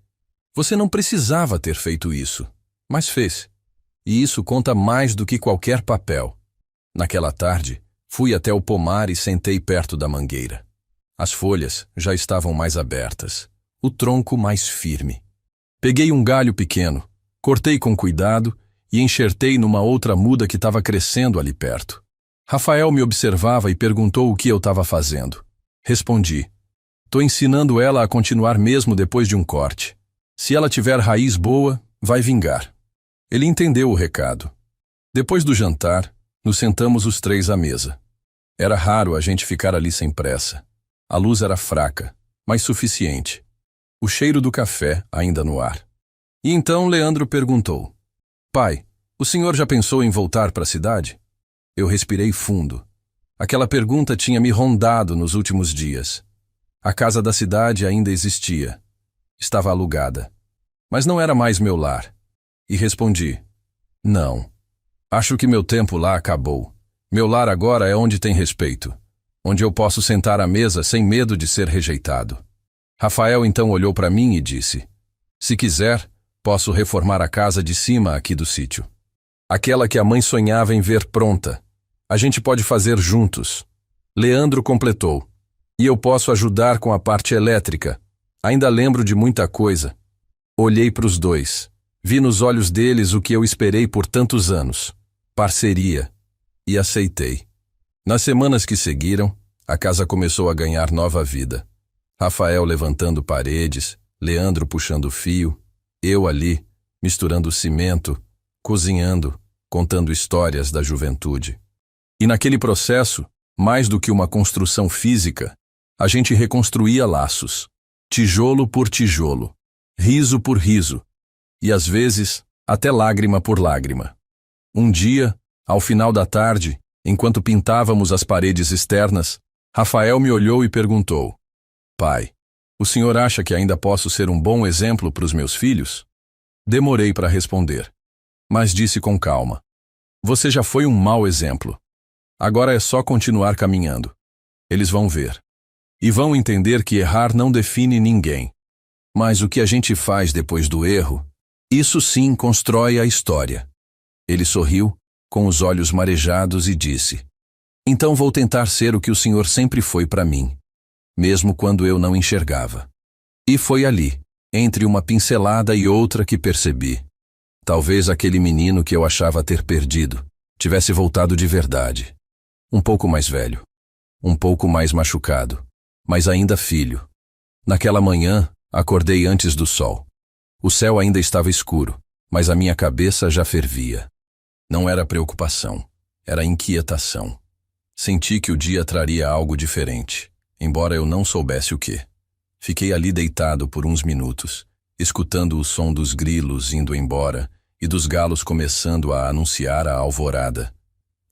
Você não precisava ter feito isso, mas fez. E isso conta mais do que qualquer papel. Naquela tarde, fui até o pomar e sentei perto da mangueira. As folhas já estavam mais abertas, o tronco mais firme. Peguei um galho pequeno, cortei com cuidado e enxertei numa outra muda que estava crescendo ali perto. Rafael me observava e perguntou o que eu estava fazendo. Respondi: Tô ensinando ela a continuar mesmo depois de um corte. Se ela tiver raiz boa, vai vingar. Ele entendeu o recado. Depois do jantar, nos sentamos os três à mesa. Era raro a gente ficar ali sem pressa. A luz era fraca, mas suficiente. O cheiro do café ainda no ar. E então Leandro perguntou: Pai, o senhor já pensou em voltar para a cidade? Eu respirei fundo. Aquela pergunta tinha me rondado nos últimos dias. A casa da cidade ainda existia. Estava alugada. Mas não era mais meu lar. E respondi: Não. Acho que meu tempo lá acabou. Meu lar agora é onde tem respeito. Onde eu posso sentar à mesa sem medo de ser rejeitado. Rafael então olhou para mim e disse: Se quiser, posso reformar a casa de cima aqui do sítio. Aquela que a mãe sonhava em ver pronta. A gente pode fazer juntos. Leandro completou: E eu posso ajudar com a parte elétrica. Ainda lembro de muita coisa. Olhei para os dois. Vi nos olhos deles o que eu esperei por tantos anos. Parceria. E aceitei. Nas semanas que seguiram, a casa começou a ganhar nova vida. Rafael levantando paredes, Leandro puxando fio, eu ali, misturando cimento, cozinhando, contando histórias da juventude. E naquele processo, mais do que uma construção física, a gente reconstruía laços, tijolo por tijolo, riso por riso, e às vezes até lágrima por lágrima. Um dia, ao final da tarde, enquanto pintávamos as paredes externas, Rafael me olhou e perguntou: Pai, o senhor acha que ainda posso ser um bom exemplo para os meus filhos? Demorei para responder, mas disse com calma: Você já foi um mau exemplo. Agora é só continuar caminhando. Eles vão ver. E vão entender que errar não define ninguém. Mas o que a gente faz depois do erro, isso sim constrói a história. Ele sorriu, com os olhos marejados, e disse: Então vou tentar ser o que o senhor sempre foi para mim, mesmo quando eu não enxergava. E foi ali, entre uma pincelada e outra, que percebi. Talvez aquele menino que eu achava ter perdido tivesse voltado de verdade. Um pouco mais velho, um pouco mais machucado, mas ainda filho. Naquela manhã, acordei antes do sol. O céu ainda estava escuro, mas a minha cabeça já fervia. Não era preocupação, era inquietação. Senti que o dia traria algo diferente, embora eu não soubesse o quê. Fiquei ali deitado por uns minutos, escutando o som dos grilos indo embora e dos galos começando a anunciar a alvorada.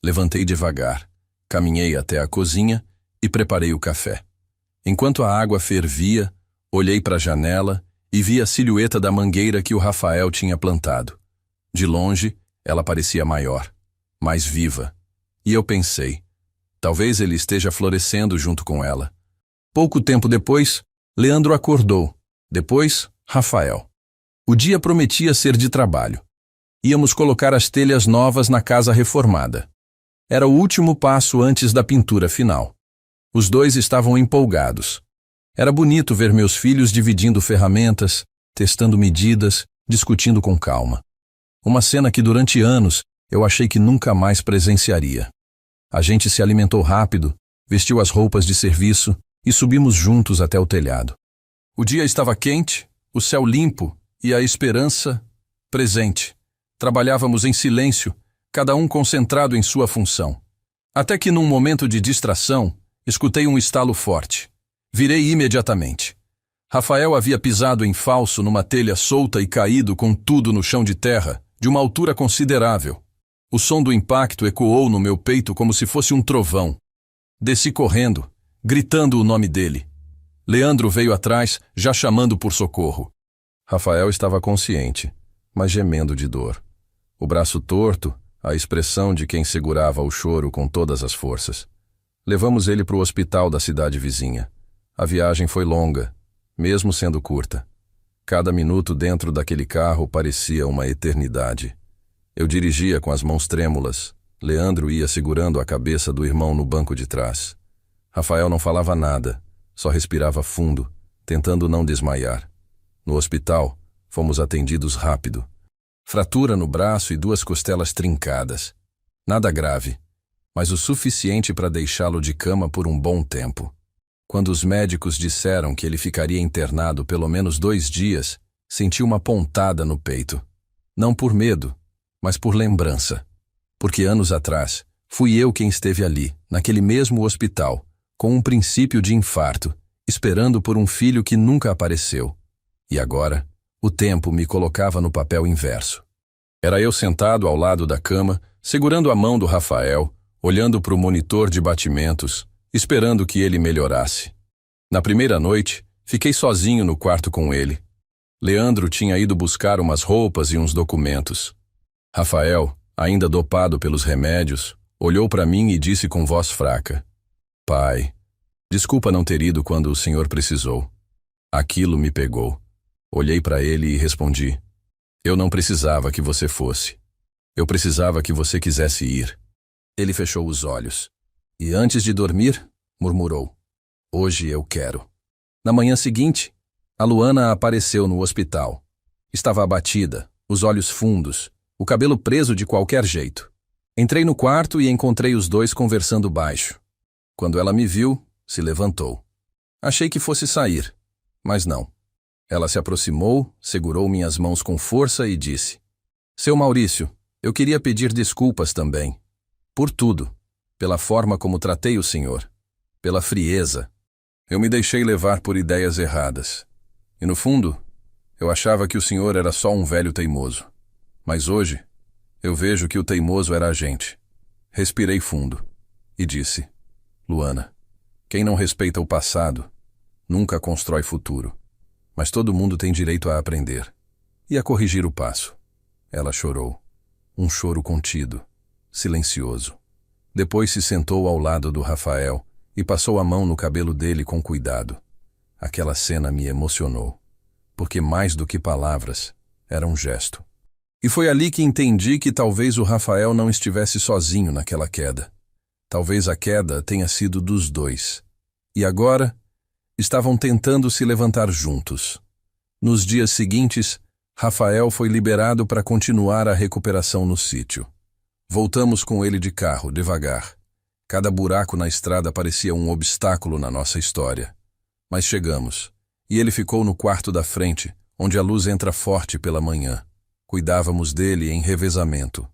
Levantei devagar, caminhei até a cozinha e preparei o café. Enquanto a água fervia, olhei para a janela e vi a silhueta da mangueira que o Rafael tinha plantado. De longe, ela parecia maior, mais viva, e eu pensei, talvez ele esteja florescendo junto com ela. Pouco tempo depois, Leandro acordou, depois, Rafael. O dia prometia ser de trabalho. Íamos colocar as telhas novas na casa reformada. Era o último passo antes da pintura final. Os dois estavam empolgados. Era bonito ver meus filhos dividindo ferramentas, testando medidas, discutindo com calma. Uma cena que durante anos eu achei que nunca mais presenciaria. A gente se alimentou rápido, vestiu as roupas de serviço e subimos juntos até o telhado. O dia estava quente, o céu limpo e a esperança presente. Trabalhávamos em silêncio, cada um concentrado em sua função. Até que num momento de distração, escutei um estalo forte. Virei imediatamente. Rafael havia pisado em falso numa telha solta e caído com tudo no chão de terra, de uma altura considerável. O som do impacto ecoou no meu peito como se fosse um trovão. Desci correndo, gritando o nome dele. Leandro veio atrás, já chamando por socorro. Rafael estava consciente, mas gemendo de dor. O braço torto, a expressão de quem segurava o choro com todas as forças. Levamos ele para o hospital da cidade vizinha. A viagem foi longa, mesmo sendo curta. Cada minuto dentro daquele carro parecia uma eternidade. Eu dirigia com as mãos trêmulas. Leandro ia segurando a cabeça do irmão no banco de trás. Rafael não falava nada, só respirava fundo, tentando não desmaiar. No hospital, fomos atendidos rápido. Fratura no braço e 2 costelas trincadas. Nada grave, mas o suficiente para deixá-lo de cama por um bom tempo. Quando os médicos disseram que ele ficaria internado pelo menos 2 dias, senti uma pontada no peito. Não por medo, mas por lembrança. Porque anos atrás, fui eu quem esteve ali, naquele mesmo hospital, com um princípio de infarto, esperando por um filho que nunca apareceu. E agora, o tempo me colocava no papel inverso. Era eu sentado ao lado da cama, segurando a mão do Rafael, olhando para o monitor de batimentos, esperando que ele melhorasse. Na primeira noite, fiquei sozinho no quarto com ele. Leandro tinha ido buscar umas roupas e uns documentos. Rafael, ainda dopado pelos remédios, olhou para mim e disse com voz fraca: Pai, desculpa não ter ido quando o senhor precisou. Aquilo me pegou. Olhei para ele e respondi: Eu não precisava que você fosse. Eu precisava que você quisesse ir. Ele fechou os olhos. E antes de dormir, murmurou: Hoje eu quero. Na manhã seguinte, a Luana apareceu no hospital. Estava abatida, os olhos fundos, o cabelo preso de qualquer jeito. Entrei no quarto e encontrei os dois conversando baixo. Quando ela me viu, se levantou. Achei que fosse sair, mas não. Ela se aproximou, segurou minhas mãos com força e disse: Seu Maurício, Eu queria pedir desculpas também. Por tudo. Pela forma como tratei o senhor. Pela frieza. Eu me deixei levar por ideias erradas. E no fundo, eu achava que o senhor era só um velho teimoso. Mas hoje, eu vejo que o teimoso era a gente. Respirei fundo e disse: Luana, quem não respeita o passado, nunca constrói futuro. Mas todo mundo tem direito a aprender e a corrigir o passo. Ela chorou. Um choro contido, silencioso. Depois se sentou ao lado do Rafael e passou a mão no cabelo dele com cuidado. Aquela cena me emocionou, porque mais do que palavras, era um gesto. E foi ali que entendi que talvez o Rafael não estivesse sozinho naquela queda. Talvez a queda tenha sido dos dois. E agora, estavam tentando se levantar juntos. Nos dias seguintes, Rafael foi liberado para continuar a recuperação no sítio. Voltamos com ele de carro, devagar. Cada buraco na estrada parecia um obstáculo na nossa história. Mas chegamos, e ele ficou no quarto da frente, onde a luz entra forte pela manhã. Cuidávamos dele em revezamento.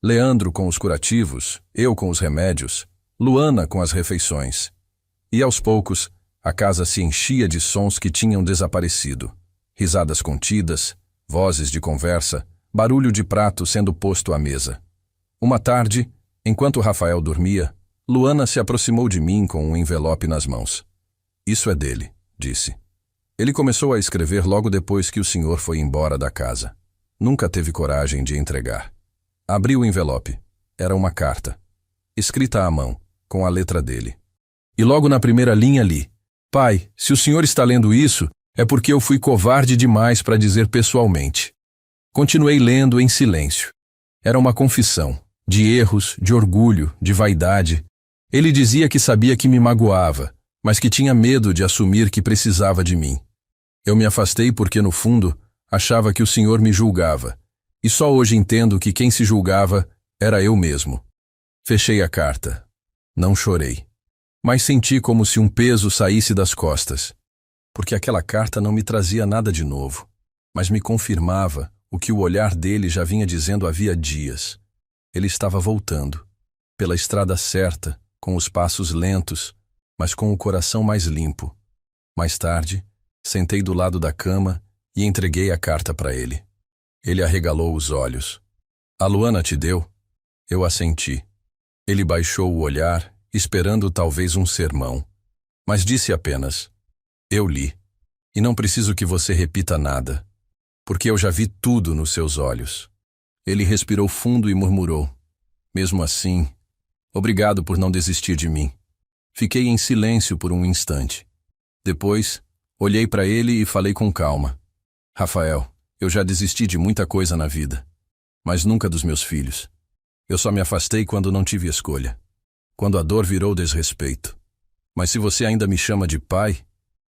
Leandro com os curativos, eu com os remédios, Luana com as refeições. E aos poucos, a casa se enchia de sons que tinham desaparecido. Risadas contidas, vozes de conversa, barulho de prato sendo posto à mesa. Uma tarde, enquanto Rafael dormia, Luana se aproximou de mim com um envelope nas mãos. Isso é dele, disse. Ele começou a escrever logo depois que o senhor foi embora da casa. Nunca teve coragem de entregar. Abri o envelope. Era uma carta, escrita à mão, com a letra dele. E logo na primeira linha li: Pai, se o senhor está lendo isso, é porque eu fui covarde demais para dizer pessoalmente. Continuei lendo em silêncio. Era uma confissão, de erros, de orgulho, de vaidade. Ele dizia que sabia que me magoava, mas que tinha medo de assumir que precisava de mim. Eu me afastei porque, no fundo, achava que o senhor me julgava, e só hoje entendo que quem se julgava era eu mesmo. Fechei a carta. Não chorei, mas senti como se um peso saísse das costas, porque aquela carta não me trazia nada de novo, mas me confirmava o que o olhar dele já vinha dizendo havia dias. Ele estava voltando, pela estrada certa, com os passos lentos, mas com o coração mais limpo. Mais tarde, sentei do lado da cama e entreguei a carta para ele. Ele arregalou os olhos. A Luana te deu? Eu assenti. Ele baixou o olhar, esperando talvez um sermão, mas disse apenas: eu li, e não preciso que você repita nada, porque eu já vi tudo nos seus olhos. Ele respirou fundo e murmurou: mesmo assim, obrigado por não desistir de mim. Fiquei em silêncio por um instante. Depois, olhei para ele e falei com calma: Rafael, eu já desisti de muita coisa na vida, mas nunca dos meus filhos. Eu só me afastei quando não tive escolha, quando a dor virou desrespeito. Mas se você ainda me chama de pai,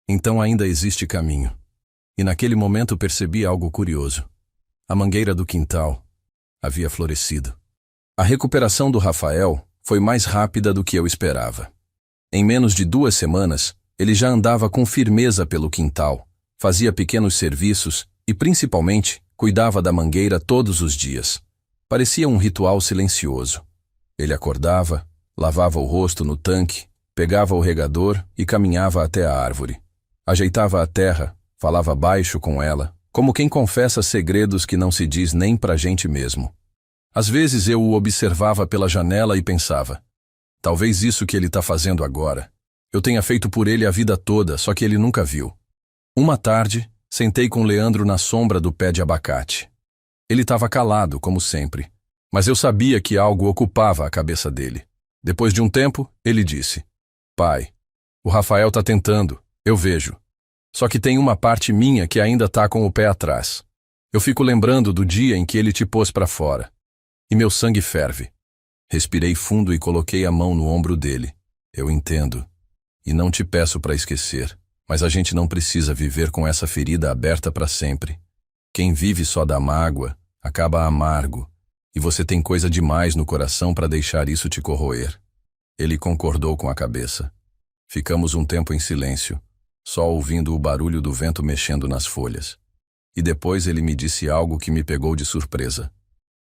então ainda existe caminho. E naquele momento percebi algo curioso. A mangueira do quintal havia florescido. A recuperação do Rafael foi mais rápida do que eu esperava. Em menos de 2 semanas, ele já andava com firmeza pelo quintal, fazia pequenos serviços e, principalmente, cuidava da mangueira todos os dias. Parecia um ritual silencioso. Ele acordava, lavava o rosto no tanque, pegava o regador e caminhava até a árvore. Ajeitava a terra, falava baixo com ela, como quem confessa segredos que não se diz nem pra gente mesmo. Às vezes eu o observava pela janela e pensava: talvez isso que ele está fazendo agora, eu tenha feito por ele a vida toda, só que ele nunca viu. Uma tarde, sentei com Leandro na sombra do pé de abacate. Ele estava calado, como sempre, mas eu sabia que algo ocupava a cabeça dele. Depois de um tempo, ele disse: pai, o Rafael está tentando, eu vejo. Só que tem uma parte minha que ainda está com o pé atrás. Eu fico lembrando do dia em que ele te pôs para fora. E meu sangue ferve. Respirei fundo e coloquei a mão no ombro dele. Eu entendo. E não te peço para esquecer, mas a gente não precisa viver com essa ferida aberta para sempre. Quem vive só da mágoa, acaba amargo, e você tem coisa demais no coração para deixar isso te corroer. Ele concordou com a cabeça. Ficamos um tempo em silêncio, só ouvindo o barulho do vento mexendo nas folhas. E depois ele me disse algo que me pegou de surpresa.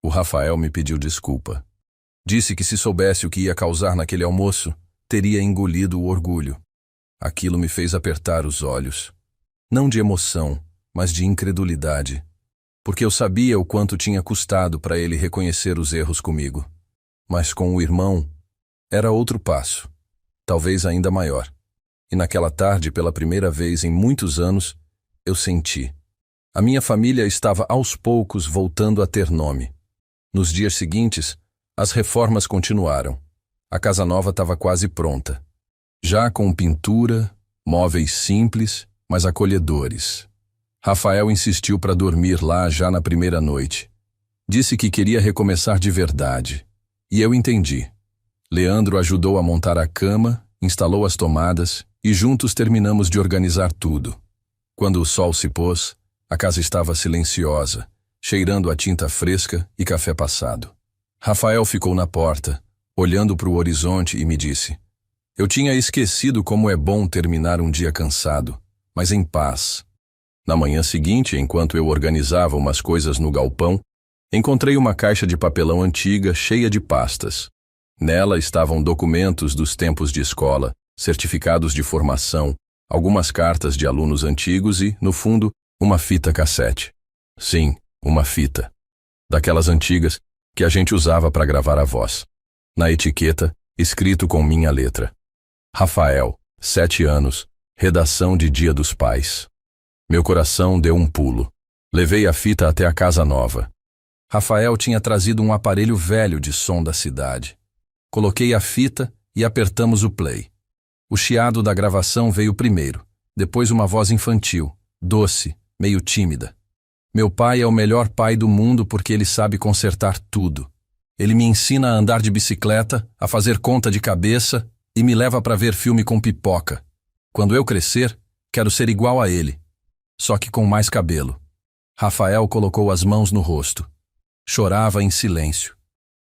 O Rafael me pediu desculpa. Disse que se soubesse o que ia causar naquele almoço, teria engolido o orgulho. Aquilo me fez apertar os olhos. Não de emoção, mas de incredulidade. Porque eu sabia o quanto tinha custado para ele reconhecer os erros comigo. Mas com o irmão, era outro passo, talvez ainda maior. E naquela tarde, pela primeira vez em muitos anos, eu senti. A minha família estava aos poucos voltando a ter nome. Nos dias seguintes, as reformas continuaram. A casa nova estava quase pronta. Já com pintura, móveis simples, mas acolhedores. Rafael insistiu para dormir lá já na primeira noite. Disse que queria recomeçar de verdade. E eu entendi. Leandro ajudou a montar a cama, instalou as tomadas e juntos terminamos de organizar tudo. Quando o sol se pôs, a casa estava silenciosa, cheirando a tinta fresca e café passado. Rafael ficou na porta, olhando para o horizonte e me disse: eu tinha esquecido como é bom terminar um dia cansado, mas em paz. Na manhã seguinte, enquanto eu organizava umas coisas no galpão, encontrei uma caixa de papelão antiga cheia de pastas. Nela estavam documentos dos tempos de escola, certificados de formação, algumas cartas de alunos antigos e, no fundo, uma fita cassete. Sim, uma fita. Daquelas antigas que a gente usava para gravar a voz. Na etiqueta, escrito com minha letra. Rafael, 7 anos, redação de Dia dos Pais. Meu coração deu um pulo. Levei a fita até a casa nova. Rafael tinha trazido um aparelho velho de som da cidade. Coloquei a fita e apertamos o play. O chiado da gravação veio primeiro, depois uma voz infantil, doce, meio tímida. Meu pai é o melhor pai do mundo porque ele sabe consertar tudo. Ele me ensina a andar de bicicleta, a fazer conta de cabeça e me leva para ver filme com pipoca. Quando eu crescer, quero ser igual a ele, só que com mais cabelo. Rafael colocou as mãos no rosto. Chorava em silêncio.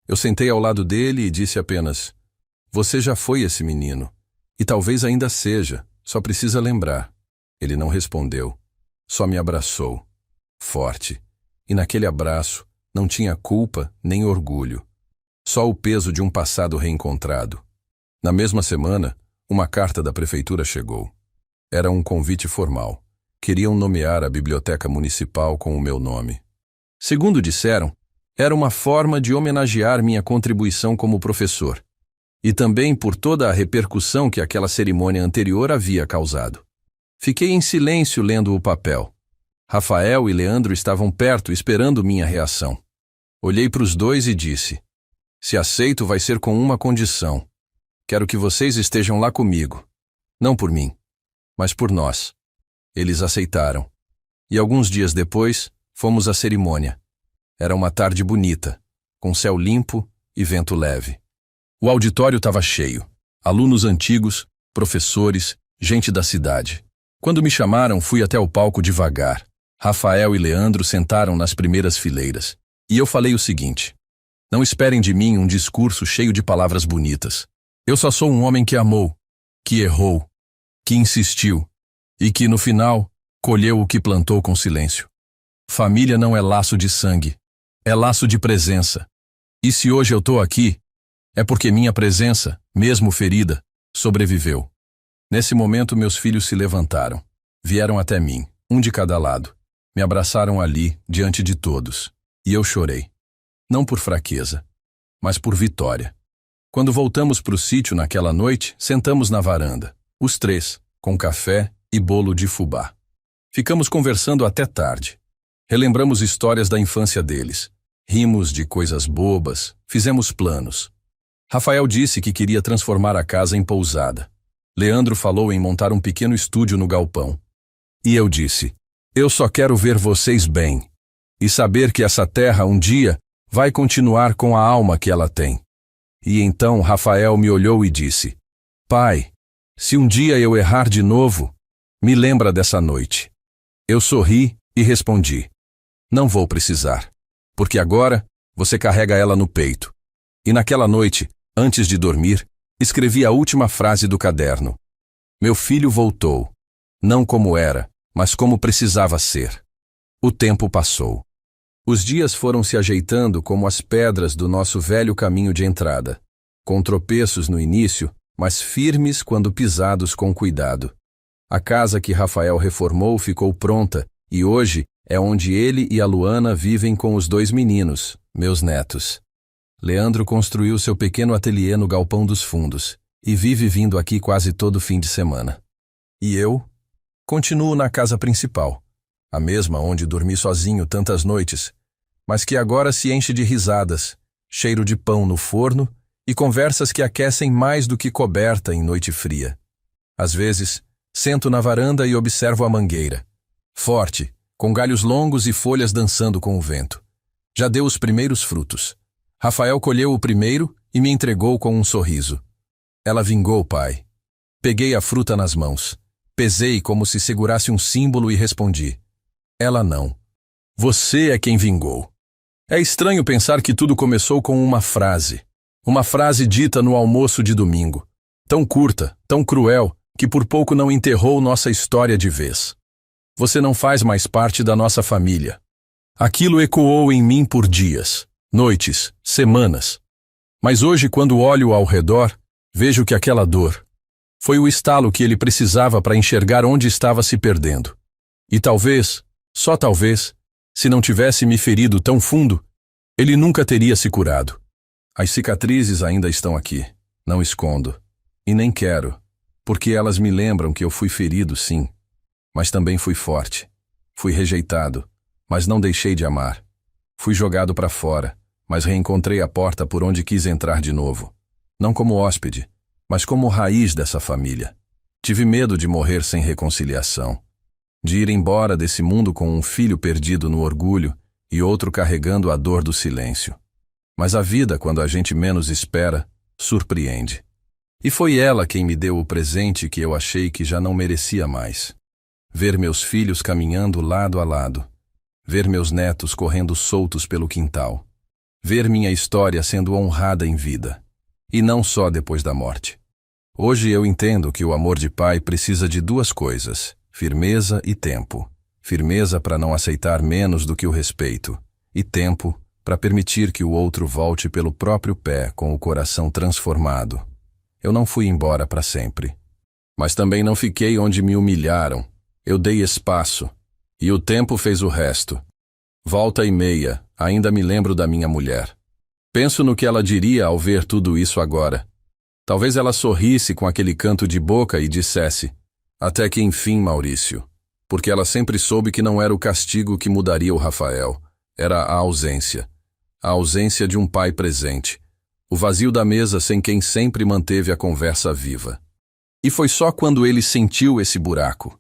Eu sentei ao lado dele e disse apenas: você já foi esse menino. E talvez ainda seja, só precisa lembrar. Ele não respondeu. Só me abraçou. Forte. E naquele abraço não tinha culpa nem orgulho. Só o peso de um passado reencontrado. Na mesma semana, uma carta da prefeitura chegou. Era um convite formal. Queriam nomear a biblioteca municipal com o meu nome. Segundo disseram, era uma forma de homenagear minha contribuição como professor. E também por toda a repercussão que aquela cerimônia anterior havia causado. Fiquei em silêncio lendo o papel. Rafael e Leandro estavam perto esperando minha reação. Olhei para os dois e disse: se aceito vai ser com uma condição. Quero que vocês estejam lá comigo. Não por mim, mas por nós. Eles aceitaram. E alguns dias depois, fomos à cerimônia. Era uma tarde bonita, com céu limpo e vento leve. O auditório estava cheio. Alunos antigos, professores, gente da cidade. Quando me chamaram, fui até o palco devagar. Rafael e Leandro sentaram nas primeiras fileiras. E eu falei o seguinte: não esperem de mim um discurso cheio de palavras bonitas. Eu só sou um homem que amou, que errou, que insistiu e que, no final, colheu o que plantou com silêncio. Família não é laço de sangue, é laço de presença. E se hoje eu estou aqui, é porque minha presença, mesmo ferida, sobreviveu. Nesse momento, meus filhos se levantaram. Vieram até mim, um de cada lado. Me abraçaram ali, diante de todos. E eu chorei. Não por fraqueza, mas por vitória. Quando voltamos para o sítio naquela noite, sentamos na varanda, os três, com café e bolo de fubá. Ficamos conversando até tarde. Relembramos histórias da infância deles. Rimos de coisas bobas, fizemos planos. Rafael disse que queria transformar a casa em pousada. Leandro falou em montar um pequeno estúdio no galpão. E eu disse: eu só quero ver vocês bem e saber que essa terra um dia vai continuar com a alma que ela tem. E então Rafael me olhou e disse: pai, se um dia eu errar de novo, me lembra dessa noite. Eu sorri e respondi: não vou precisar, porque agora você carrega ela no peito. E naquela noite, antes de dormir, escrevi a última frase do caderno. Meu filho voltou, não como era, mas como precisava ser. O tempo passou. Os dias foram se ajeitando como as pedras do nosso velho caminho de entrada, com tropeços no início, mas firmes quando pisados com cuidado. A casa que Rafael reformou ficou pronta e hoje é onde ele e a Luana vivem com os 2 meninos, meus netos. Leandro construiu seu pequeno ateliê no galpão dos fundos e vive vindo aqui quase todo fim de semana. E eu continuo na casa principal, a mesma onde dormi sozinho tantas noites, mas que agora se enche de risadas, cheiro de pão no forno e conversas que aquecem mais do que coberta em noite fria. Às vezes, sento na varanda e observo a mangueira, forte, com galhos longos e folhas dançando com o vento. Já deu os primeiros frutos. Rafael colheu o primeiro e me entregou com um sorriso. Ela vingou, pai. Peguei a fruta nas mãos. Pesei como se segurasse um símbolo e respondi. Ela não. Você é quem vingou. É estranho pensar que tudo começou com uma frase. Uma frase dita no almoço de domingo. Tão curta, tão cruel, que por pouco não enterrou nossa história de vez. Você não faz mais parte da nossa família. Aquilo ecoou em mim por dias, noites, semanas. Mas hoje, quando olho ao redor, vejo que aquela dor foi o estalo que ele precisava para enxergar onde estava se perdendo. E talvez, só talvez, se não tivesse me ferido tão fundo, ele nunca teria se curado. As cicatrizes ainda estão aqui, não escondo. E nem quero, porque elas me lembram que eu fui ferido, sim. Mas também fui forte. Fui rejeitado, mas não deixei de amar. Fui jogado para fora, mas reencontrei a porta por onde quis entrar de novo. Não como hóspede, mas como raiz dessa família. Tive medo de morrer sem reconciliação. De ir embora desse mundo com um filho perdido no orgulho e outro carregando a dor do silêncio. Mas a vida, quando a gente menos espera, surpreende. E foi ela quem me deu o presente que eu achei que já não merecia mais. Ver meus filhos caminhando lado a lado. Ver meus netos correndo soltos pelo quintal. Ver minha história sendo honrada em vida. E não só depois da morte. Hoje eu entendo que o amor de pai precisa de 2 coisas: firmeza e tempo. Firmeza para não aceitar menos do que o respeito. E tempo para permitir que o outro volte pelo próprio pé com o coração transformado. Eu não fui embora para sempre. Mas também não fiquei onde me humilharam. Eu dei espaço. E o tempo fez o resto. Volta e meia, ainda me lembro da minha mulher. Penso no que ela diria ao ver tudo isso agora. Talvez ela sorrisse com aquele canto de boca e dissesse: até que enfim, Maurício. Porque ela sempre soube que não era o castigo que mudaria o Rafael. Era a ausência. A ausência de um pai presente. O vazio da mesa sem quem sempre manteve a conversa viva. E foi só quando ele sentiu esse buraco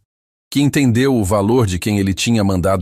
que entendeu o valor de quem ele tinha mandado